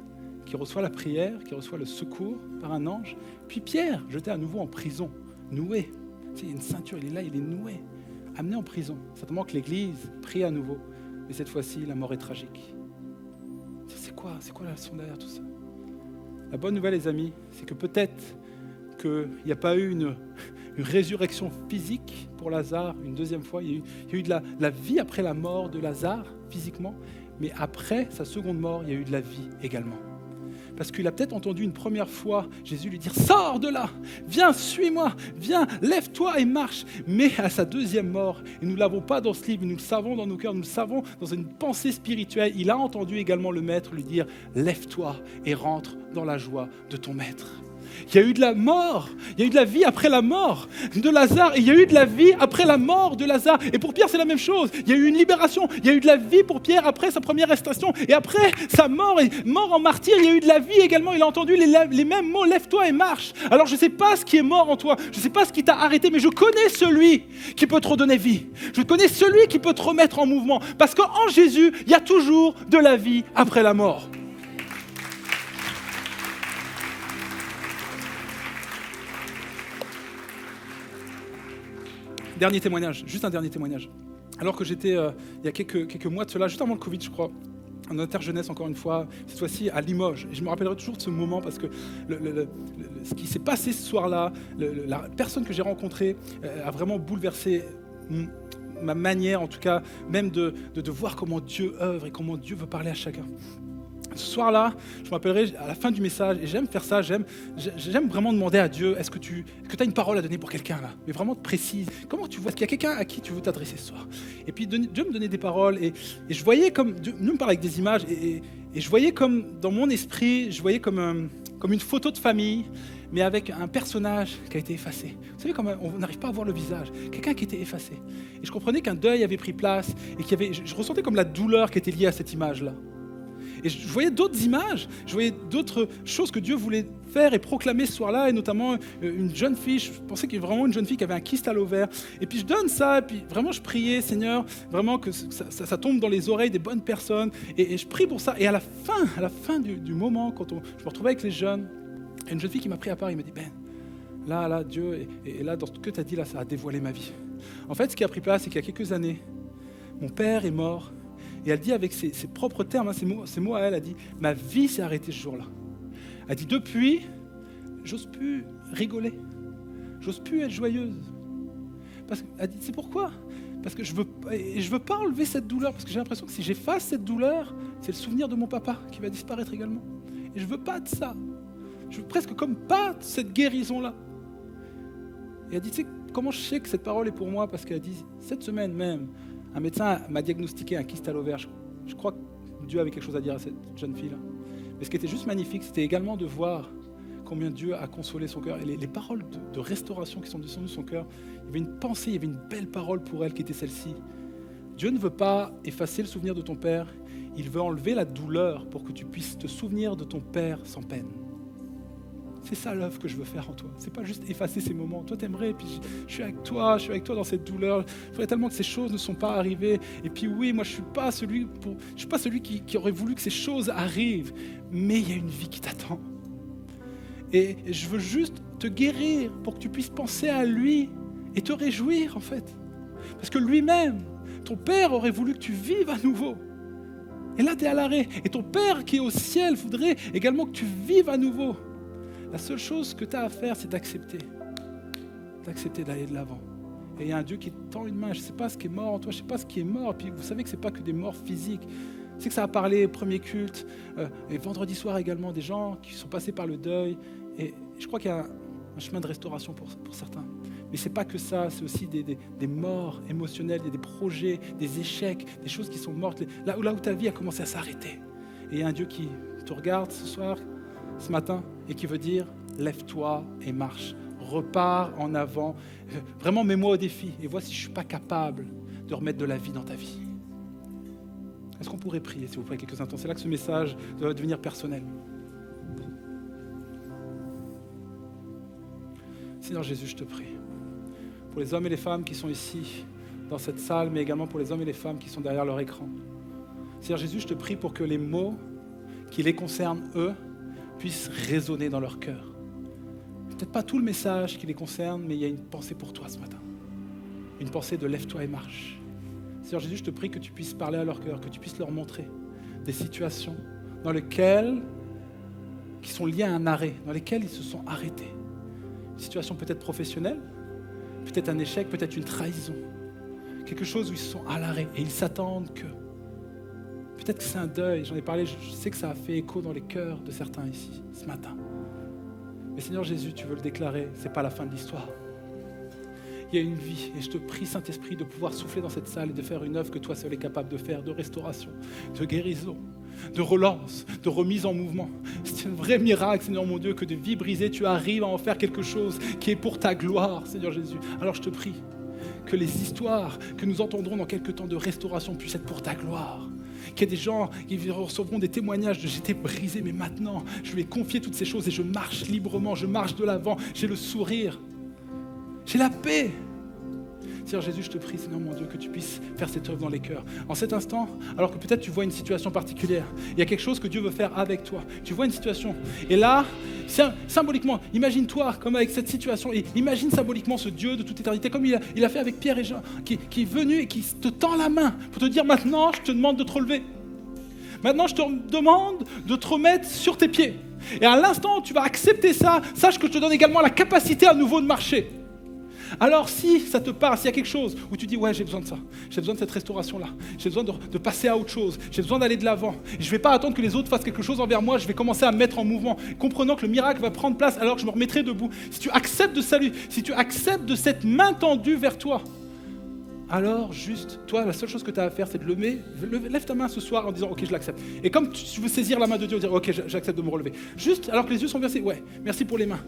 qui reçoit la prière, qui reçoit le secours par un ange. Puis Pierre, jeté à nouveau en prison, noué. Il y a une ceinture, il est là, il est noué, amené en prison. Certainement que l'Église prie à nouveau, mais cette fois-ci, la mort est tragique. C'est quoi la leçon derrière tout ça? La bonne nouvelle, les amis, c'est que peut-être qu'il n'y a pas eu une résurrection physique pour Lazare une deuxième fois. Il y a eu de la vie après la mort de Lazare, physiquement, mais après sa seconde mort, il y a eu de la vie également. Parce qu'il a peut-être entendu une première fois Jésus lui dire « Sors de là, viens, suis-moi, viens, lève-toi et marche ». Mais à sa deuxième mort, et nous ne l'avons pas dans ce livre, nous le savons dans nos cœurs, nous le savons dans une pensée spirituelle, il a entendu également le Maître lui dire « Lève-toi et rentre dans la joie de ton Maître ». Il y a eu de la mort, il y a eu de la vie après la mort de Lazare, et il y a eu de la vie après la mort de Lazare. Et pour Pierre, c'est la même chose. Il y a eu une libération, il y a eu de la vie pour Pierre après sa première arrestation, et après sa mort, et mort en martyr, il y a eu de la vie également. Il a entendu les mêmes mots, lève-toi et marche. Alors je ne sais pas ce qui est mort en toi, je ne sais pas ce qui t'a arrêté, mais je connais celui qui peut te redonner vie. Je connais celui qui peut te remettre en mouvement, parce qu'en Jésus, il y a toujours de la vie après la mort. Dernier témoignage, juste un dernier témoignage. Alors que j'étais, il y a quelques mois de cela, juste avant le Covid, je crois, en interjeunesse encore une fois, cette fois-ci à Limoges. Et je me rappellerai toujours de ce moment parce que ce qui s'est passé ce soir-là, la personne que j'ai rencontrée a vraiment bouleversé ma manière, en tout cas, même de voir comment Dieu œuvre et comment Dieu veut parler à chacun. Ce soir-là, je me rappellerai à la fin du message, et j'aime faire ça, j'aime vraiment demander à Dieu, est-ce que tu as une parole à donner pour quelqu'un là, mais vraiment précise. Comment tu vois, est-ce qu'il y a quelqu'un à qui tu veux t'adresser ce soir? Et puis Dieu me donnait des paroles, et je voyais comme, Dieu me parlait avec des images, et je voyais comme, dans mon esprit, je voyais comme une photo de famille, mais avec un personnage qui a été effacé. Vous savez, comme on n'arrive pas à voir le visage, quelqu'un qui était effacé. Et je comprenais qu'un deuil avait pris place, et je ressentais comme la douleur qui était liée à cette image-là. Et je voyais d'autres images, je voyais d'autres choses que Dieu voulait faire et proclamer ce soir-là, et notamment une jeune fille, je pensais qu'il y avait vraiment une jeune fille qui avait un kyste à l'ovaire. Et puis je donne ça, et puis vraiment je priais, Seigneur, vraiment que ça tombe dans les oreilles des bonnes personnes, et je prie pour ça. Et à la fin du moment, quand je me retrouvais avec les jeunes, il y a une jeune fille qui m'a pris à part, il m'a dit, Ben, là, Dieu, et là, dans ce que tu as dit, là, ça a dévoilé ma vie. En fait, ce qui a pris place, c'est qu'il y a quelques années, mon père est mort. Et elle dit avec ses propres termes, ses mots à elle, elle dit « Ma vie s'est arrêtée ce jour-là ». Elle dit « Depuis, j'ose plus rigoler, j'ose plus être joyeuse. Elle dit, c'est pourquoi ? Parce que je veux pas enlever cette douleur, parce que j'ai l'impression que si j'efface cette douleur, c'est le souvenir de mon papa qui va disparaître également. Et je veux pas de ça. Je veux presque comme pas de cette guérison-là. Et elle dit, tu sais, comment je sais que cette parole est pour moi ? Parce qu'elle dit, cette semaine même, un médecin m'a diagnostiqué un kyste à l'ovaire. Je crois que Dieu avait quelque chose à dire à cette jeune fille-là. Mais ce qui était juste magnifique, c'était également de voir combien Dieu a consolé son cœur. Et les paroles de restauration qui sont descendues de son cœur, il y avait une pensée, il y avait une belle parole pour elle qui était celle-ci. Dieu ne veut pas effacer le souvenir de ton père, il veut enlever la douleur pour que tu puisses te souvenir de ton père sans peine. C'est ça l'œuvre que je veux faire en toi. C'est pas juste effacer ces moments. Toi t'aimerais, puis je suis avec toi dans cette douleur. Il faudrait tellement que ces choses ne sont pas arrivées. Et puis oui, moi je suis pas celui qui aurait voulu que ces choses arrivent. Mais il y a une vie qui t'attend. Et je veux juste te guérir pour que tu puisses penser à lui et te réjouir en fait. Parce que lui-même, ton père aurait voulu que tu vives à nouveau. Et là tu es à l'arrêt. Et ton père qui est au ciel voudrait également que tu vives à nouveau. La seule chose que tu as à faire, c'est d'accepter d'aller de l'avant. Et il y a un Dieu qui te tend une main. Je ne sais pas ce qui est mort en toi, je ne sais pas ce qui est mort. Et puis vous savez que ce n'est pas que des morts physiques. C'est que ça a parlé au premier culte, et vendredi soir également, des gens qui sont passés par le deuil. Et je crois qu'il y a un chemin de restauration pour certains. Mais ce n'est pas que ça, c'est aussi des morts émotionnelles, des projets, des échecs, des choses qui sont mortes, là où ta vie a commencé à s'arrêter. Et il y a un Dieu qui te regarde ce soir, ce matin, et qui veut dire, lève-toi et marche. Repars en avant. Vraiment, mets-moi au défi et vois si je ne suis pas capable de remettre de la vie dans ta vie. Est-ce qu'on pourrait prier, s'il vous plaît, quelques instants ? C'est là que ce message doit devenir personnel. Seigneur Jésus, je te prie, pour les hommes et les femmes qui sont ici, dans cette salle, mais également pour les hommes et les femmes qui sont derrière leur écran. Seigneur Jésus, je te prie pour que les mots qui les concernent, eux, puissent résonner dans leur cœur. Peut-être pas tout le message qui les concerne, mais il y a une pensée pour toi ce matin. Une pensée de lève-toi et marche. Seigneur Jésus, je te prie que tu puisses parler à leur cœur, que tu puisses leur montrer des situations dans lesquelles, qui sont liées à un arrêt, dans lesquelles ils se sont arrêtés. Une situation peut-être professionnelle, peut-être un échec, peut-être une trahison. Quelque chose où ils se sont à l'arrêt et ils s'attendent que... Peut-être que c'est un deuil, j'en ai parlé, je sais que ça a fait écho dans les cœurs de certains ici, ce matin. Mais Seigneur Jésus, tu veux le déclarer, ce n'est pas la fin de l'histoire. Il y a une vie, et je te prie, Saint-Esprit, de pouvoir souffler dans cette salle et de faire une œuvre que toi seul es capable de faire, de restauration, de guérison, de relance, de remise en mouvement. C'est un vrai miracle, Seigneur mon Dieu, que de vie brisée, tu arrives à en faire quelque chose qui est pour ta gloire, Seigneur Jésus. Alors je te prie que les histoires que nous entendrons dans quelques temps de restauration puissent être pour ta gloire. Qu'il y ait des gens qui recevront des témoignages de « j'étais brisé, mais maintenant, je lui ai confié toutes ces choses et je marche librement, je marche de l'avant, j'ai le sourire, j'ai la paix ». Seigneur Jésus, je te prie, Seigneur mon Dieu, que tu puisses faire cette œuvre dans les cœurs. En cet instant, alors que peut-être tu vois une situation particulière, il y a quelque chose que Dieu veut faire avec toi. Tu vois une situation. Et là, symboliquement, imagine-toi comme avec cette situation. Et imagine symboliquement ce Dieu de toute éternité, comme il a fait avec Pierre et Jean, qui est venu et qui te tend la main pour te dire maintenant, je te demande de te relever. Maintenant, je te demande de te remettre sur tes pieds. Et à l'instant où tu vas accepter ça, sache que je te donne également la capacité à nouveau de marcher. Alors si ça te parle, s'il y a quelque chose où tu dis ouais j'ai besoin de ça, j'ai besoin de cette restauration-là, j'ai besoin de passer à autre chose, j'ai besoin d'aller de l'avant, et je ne vais pas attendre que les autres fassent quelque chose envers moi, je vais commencer à me mettre en mouvement, comprenant que le miracle va prendre place alors que je me remettrai debout. Si tu acceptes de salut, si tu acceptes de cette main tendue vers toi, alors juste, toi la seule chose que tu as à faire c'est de lève ta main ce soir en disant ok je l'accepte. Et comme tu veux saisir la main de Dieu, dire ok j'accepte de me relever. Juste alors que les yeux sont versés, ouais merci pour les mains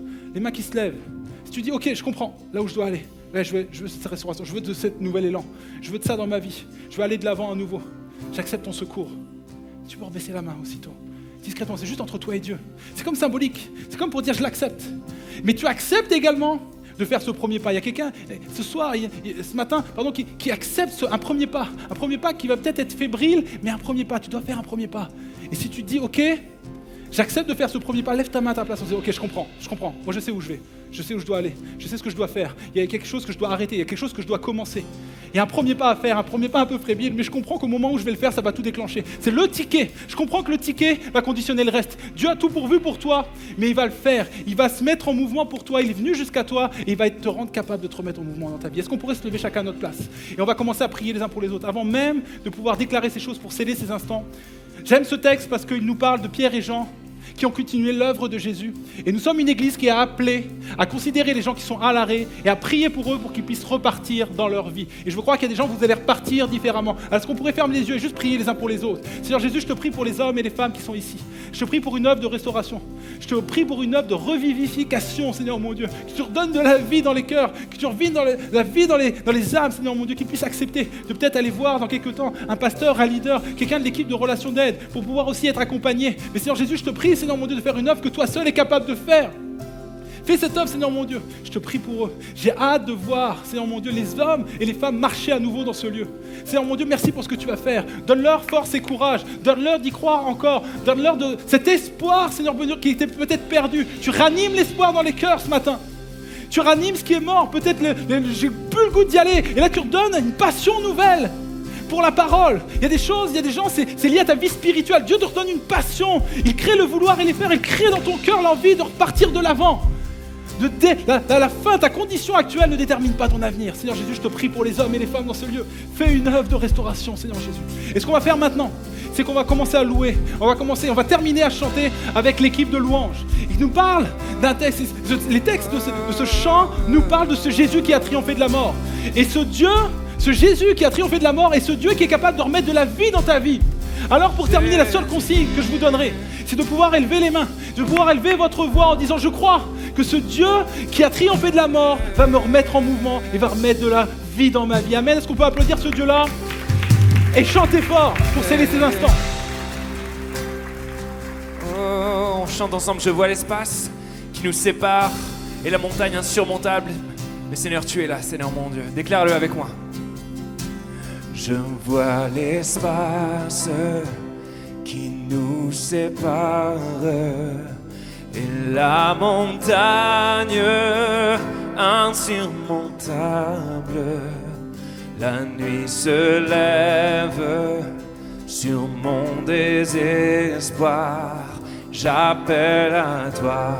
qui se lèvent. Si tu dis, ok, je comprends, là où je dois aller, là, je veux cette restauration, je veux de cet nouvel élan, je veux de ça dans ma vie, je veux aller de l'avant à nouveau, j'accepte ton secours. Tu peux rebaisser la main aussitôt, discrètement, c'est juste entre toi et Dieu. C'est comme symbolique, c'est comme pour dire je l'accepte. Mais tu acceptes également de faire ce premier pas. Il y a quelqu'un, ce soir, ce matin, qui accepte un premier pas qui va peut-être être fébrile, mais un premier pas, tu dois faire un premier pas. Et si tu te dis, ok, j'accepte de faire ce premier pas, lève ta main à ta place, on dit ok, je comprends, moi je sais où je vais. Je sais où je dois aller. Je sais ce que je dois faire. Il y a quelque chose que je dois arrêter. Il y a quelque chose que je dois commencer. Il y a un premier pas à faire, un premier pas un peu frébile, mais je comprends qu'au moment où je vais le faire, ça va tout déclencher. C'est le ticket. Je comprends que le ticket va conditionner le reste. Dieu a tout pourvu pour toi, mais il va le faire. Il va se mettre en mouvement pour toi. Il est venu jusqu'à toi et il va te rendre capable de te remettre en mouvement dans ta vie. Est-ce qu'on pourrait se lever chacun à notre place? Et on va commencer à prier les uns pour les autres. Avant même de pouvoir déclarer ces choses pour sceller ces instants, j'aime ce texte parce qu'il nous parle de Pierre et Jean qui ont continué l'œuvre de Jésus. Et nous sommes une église qui est appelée à considérer les gens qui sont à l'arrêt et à prier pour eux pour qu'ils puissent repartir dans leur vie. Et je crois qu'il y a des gens, vous allez repartir différemment. Alors, est-ce qu'on pourrait fermer les yeux et juste prier les uns pour les autres? Seigneur Jésus, je te prie pour les hommes et les femmes qui sont ici. Je te prie pour une œuvre de restauration. Je te prie pour une œuvre de revivification, Seigneur mon Dieu. Que tu redonnes de la vie dans les cœurs, que tu revives la vie dans les âmes, Seigneur mon Dieu, qu'ils puissent accepter de peut-être aller voir dans quelques temps un pasteur, un leader, quelqu'un de l'équipe de relations d'aide pour pouvoir aussi être accompagné. Mais Seigneur Jésus, je te prie, Seigneur mon Dieu, de faire une œuvre que toi seul es capable de faire. Fais cette œuvre, Seigneur mon Dieu. Je te prie pour eux. J'ai hâte de voir, Seigneur mon Dieu, les hommes et les femmes marcher à nouveau dans ce lieu. Seigneur mon Dieu, merci pour ce que tu vas faire. Donne-leur force et courage. Donne-leur d'y croire encore. Donne-leur de cet espoir, Seigneur mon Dieu, qui était peut-être perdu. Tu ranimes l'espoir dans les cœurs ce matin. Tu ranimes ce qui est mort. Peut-être j'ai plus le goût d'y aller. Et là, tu redonnes une passion nouvelle pour la parole. Il y a des choses, il y a des gens, c'est lié à ta vie spirituelle. Dieu te redonne une passion. Il crée le vouloir et les faire. Il crée dans ton cœur l'envie de repartir de l'avant. La fin, ta condition actuelle ne détermine pas ton avenir. Seigneur Jésus, je te prie pour les hommes et les femmes dans ce lieu. Fais une œuvre de restauration, Seigneur Jésus. Et ce qu'on va faire maintenant, c'est qu'on va commencer à louer. On va terminer à chanter avec l'équipe de louanges. Il nous parle d'un texte. Les textes de ce chant nous parlent de ce Jésus qui a triomphé de la mort. Et ce Dieu, ce Jésus qui a triomphé de la mort, est ce Dieu qui est capable de remettre de la vie dans ta vie. Alors pour terminer, la seule consigne que je vous donnerai, c'est de pouvoir élever les mains, de pouvoir élever votre voix en disant « Je crois que ce Dieu qui a triomphé de la mort va me remettre en mouvement et va remettre de la vie dans ma vie. » Amen. Est-ce qu'on peut applaudir ce Dieu-là? Et chanter fort pour sceller ces instants. Oh, on chante ensemble. Je vois l'espace qui nous sépare et la montagne insurmontable. Mais Seigneur, tu es là, Seigneur mon Dieu. Déclare-le avec moi. Je vois l'espace qui nous sépare et la montagne insurmontable. La nuit se lève sur mon désespoir. J'appelle à toi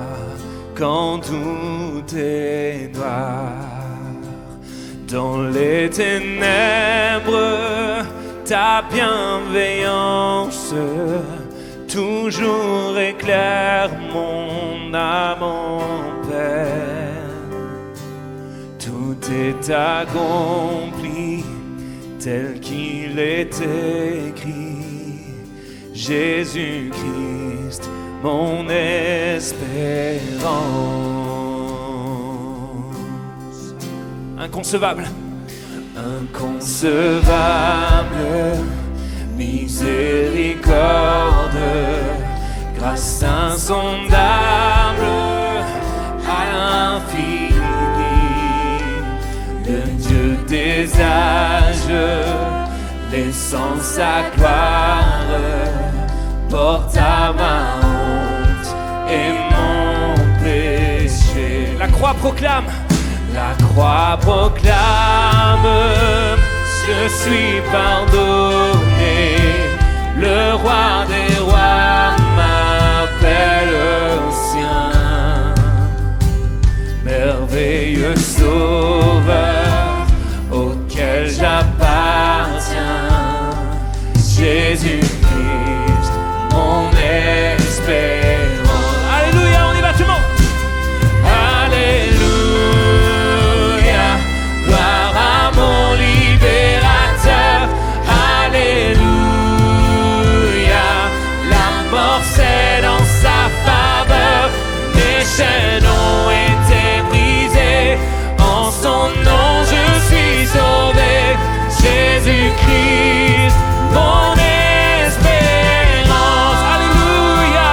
quand tout est noir. Dans les ténèbres, ta bienveillance toujours éclaire mon âme en peine. Tout est accompli tel qu'il est écrit. Jésus-Christ, mon espérance. Inconcevable, miséricorde, grâce insondable à l'infini, le Dieu des âges, laissant sa gloire, porte à ma honte et mon péché. La croix proclame. La croix proclame, je suis pardonné. Le roi des rois m'appelle sien. Merveilleux sauveur auquel j'appartiens. Jésus-Christ, mon espérance. Alléluia, on y va tout le monde. Alléluia. C'est dans sa faveur, mes chaînes ont été brisées. En son nom je suis sauvé. Jésus-Christ, mon espérance. Alléluia.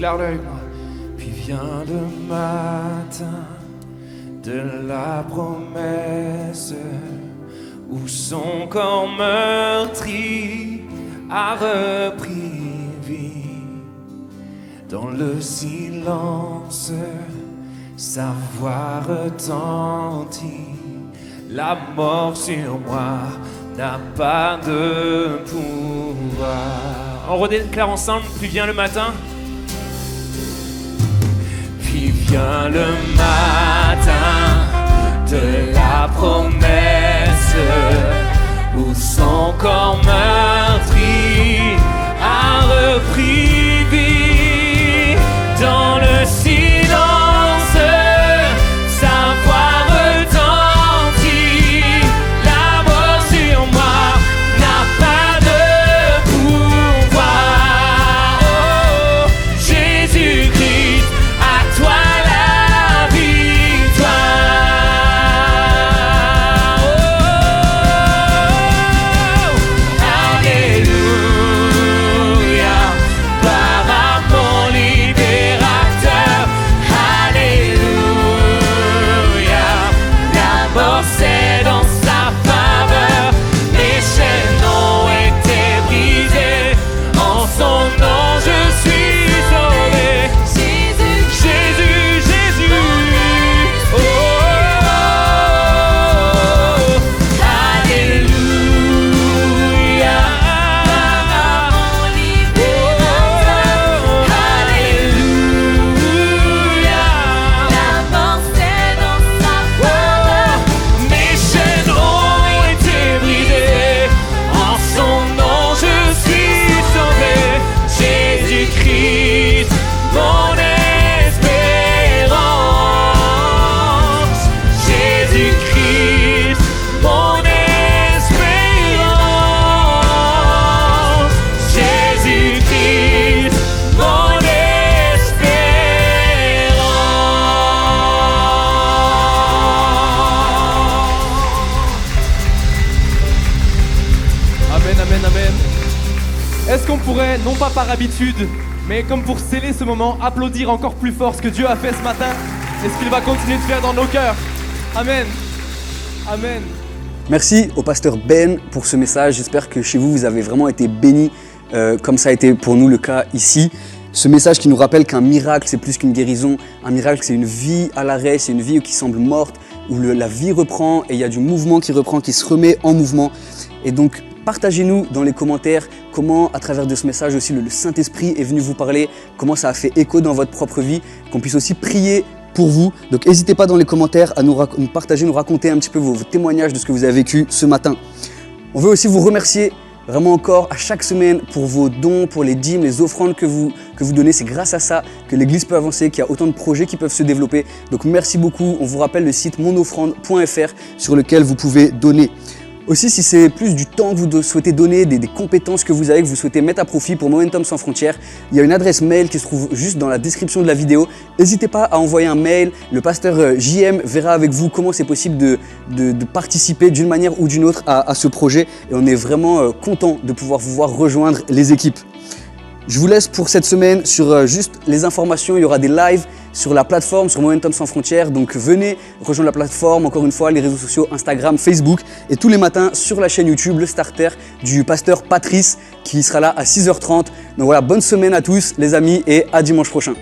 déclare-le avec moi. Puis vient le matin de la promesse où son corps meurtri a repris vie. Dans le silence, sa voix retentit. La mort sur moi n'a pas de pouvoir. On redéclare ensemble, puis vient le matin. Puis vient le matin de la promesse où son corps meurtri a repris vie. Dans le silence, sa voix retentit. La mort sur moi n'a pas de pouvoir. Oh, Jésus-Christ, à toi la victoire. Oh, Alléluia, par à mon libérateur. Alléluia, la mort c'est dans sa faveur. Les chaînes ont été brisées, en son nom je suis sauvé. Jésus, Jésus, oh, Alléluia, mon libérateur. Alléluia, la mort c'est dans sa faveur. Mes chaînes ont été brisées, en son nom je suis sauvé. Jésus-Christ, mon espérance. Jésus-Christ, mon espérance. Jésus-Christ, mon espérance. Amen, amen, amen. Est-ce qu'on pourrait, non pas par habitude, mais comme pour sceller ce moment, applaudir encore plus fort ce que Dieu a fait ce matin et ce qu'il va continuer de faire dans nos cœurs. Amen. Amen. Merci au pasteur Ben pour ce message. J'espère que chez vous, vous avez vraiment été bénis comme ça a été pour nous le cas ici. Ce message qui nous rappelle qu'un miracle, c'est plus qu'une guérison. Un miracle, c'est une vie à l'arrêt, c'est une vie qui semble morte, où la vie reprend et il y a du mouvement qui reprend, qui se remet en mouvement. Et donc, partagez-nous dans les commentaires comment, à travers de ce message aussi, le Saint-Esprit est venu vous parler, comment ça a fait écho dans votre propre vie, qu'on puisse aussi prier pour vous. Donc n'hésitez pas dans les commentaires à nous partager, nous raconter un petit peu vos témoignages de ce que vous avez vécu ce matin. On veut aussi vous remercier vraiment encore à chaque semaine pour vos dons, pour les dîmes, les offrandes que vous donnez. C'est grâce à ça que l'Église peut avancer, qu'il y a autant de projets qui peuvent se développer. Donc merci beaucoup. On vous rappelle le site monoffrande.fr sur lequel vous pouvez donner. Aussi, si c'est plus du temps que vous souhaitez donner, des compétences que vous avez, que vous souhaitez mettre à profit pour Momentum Sans Frontières, il y a une adresse mail qui se trouve juste dans la description de la vidéo. N'hésitez pas à envoyer un mail. Le pasteur JM verra avec vous comment c'est possible de participer d'une manière ou d'une autre à ce projet. Et on est vraiment content de pouvoir vous voir rejoindre les équipes. Je vous laisse pour cette semaine sur juste les informations. Il y aura des lives sur la plateforme, sur Momentum Sans Frontières. Donc venez rejoindre la plateforme, encore une fois, les réseaux sociaux, Instagram, Facebook. Et tous les matins sur la chaîne YouTube, le starter du pasteur Patrice qui sera là à 6h30. Donc voilà, bonne semaine à tous les amis et à dimanche prochain.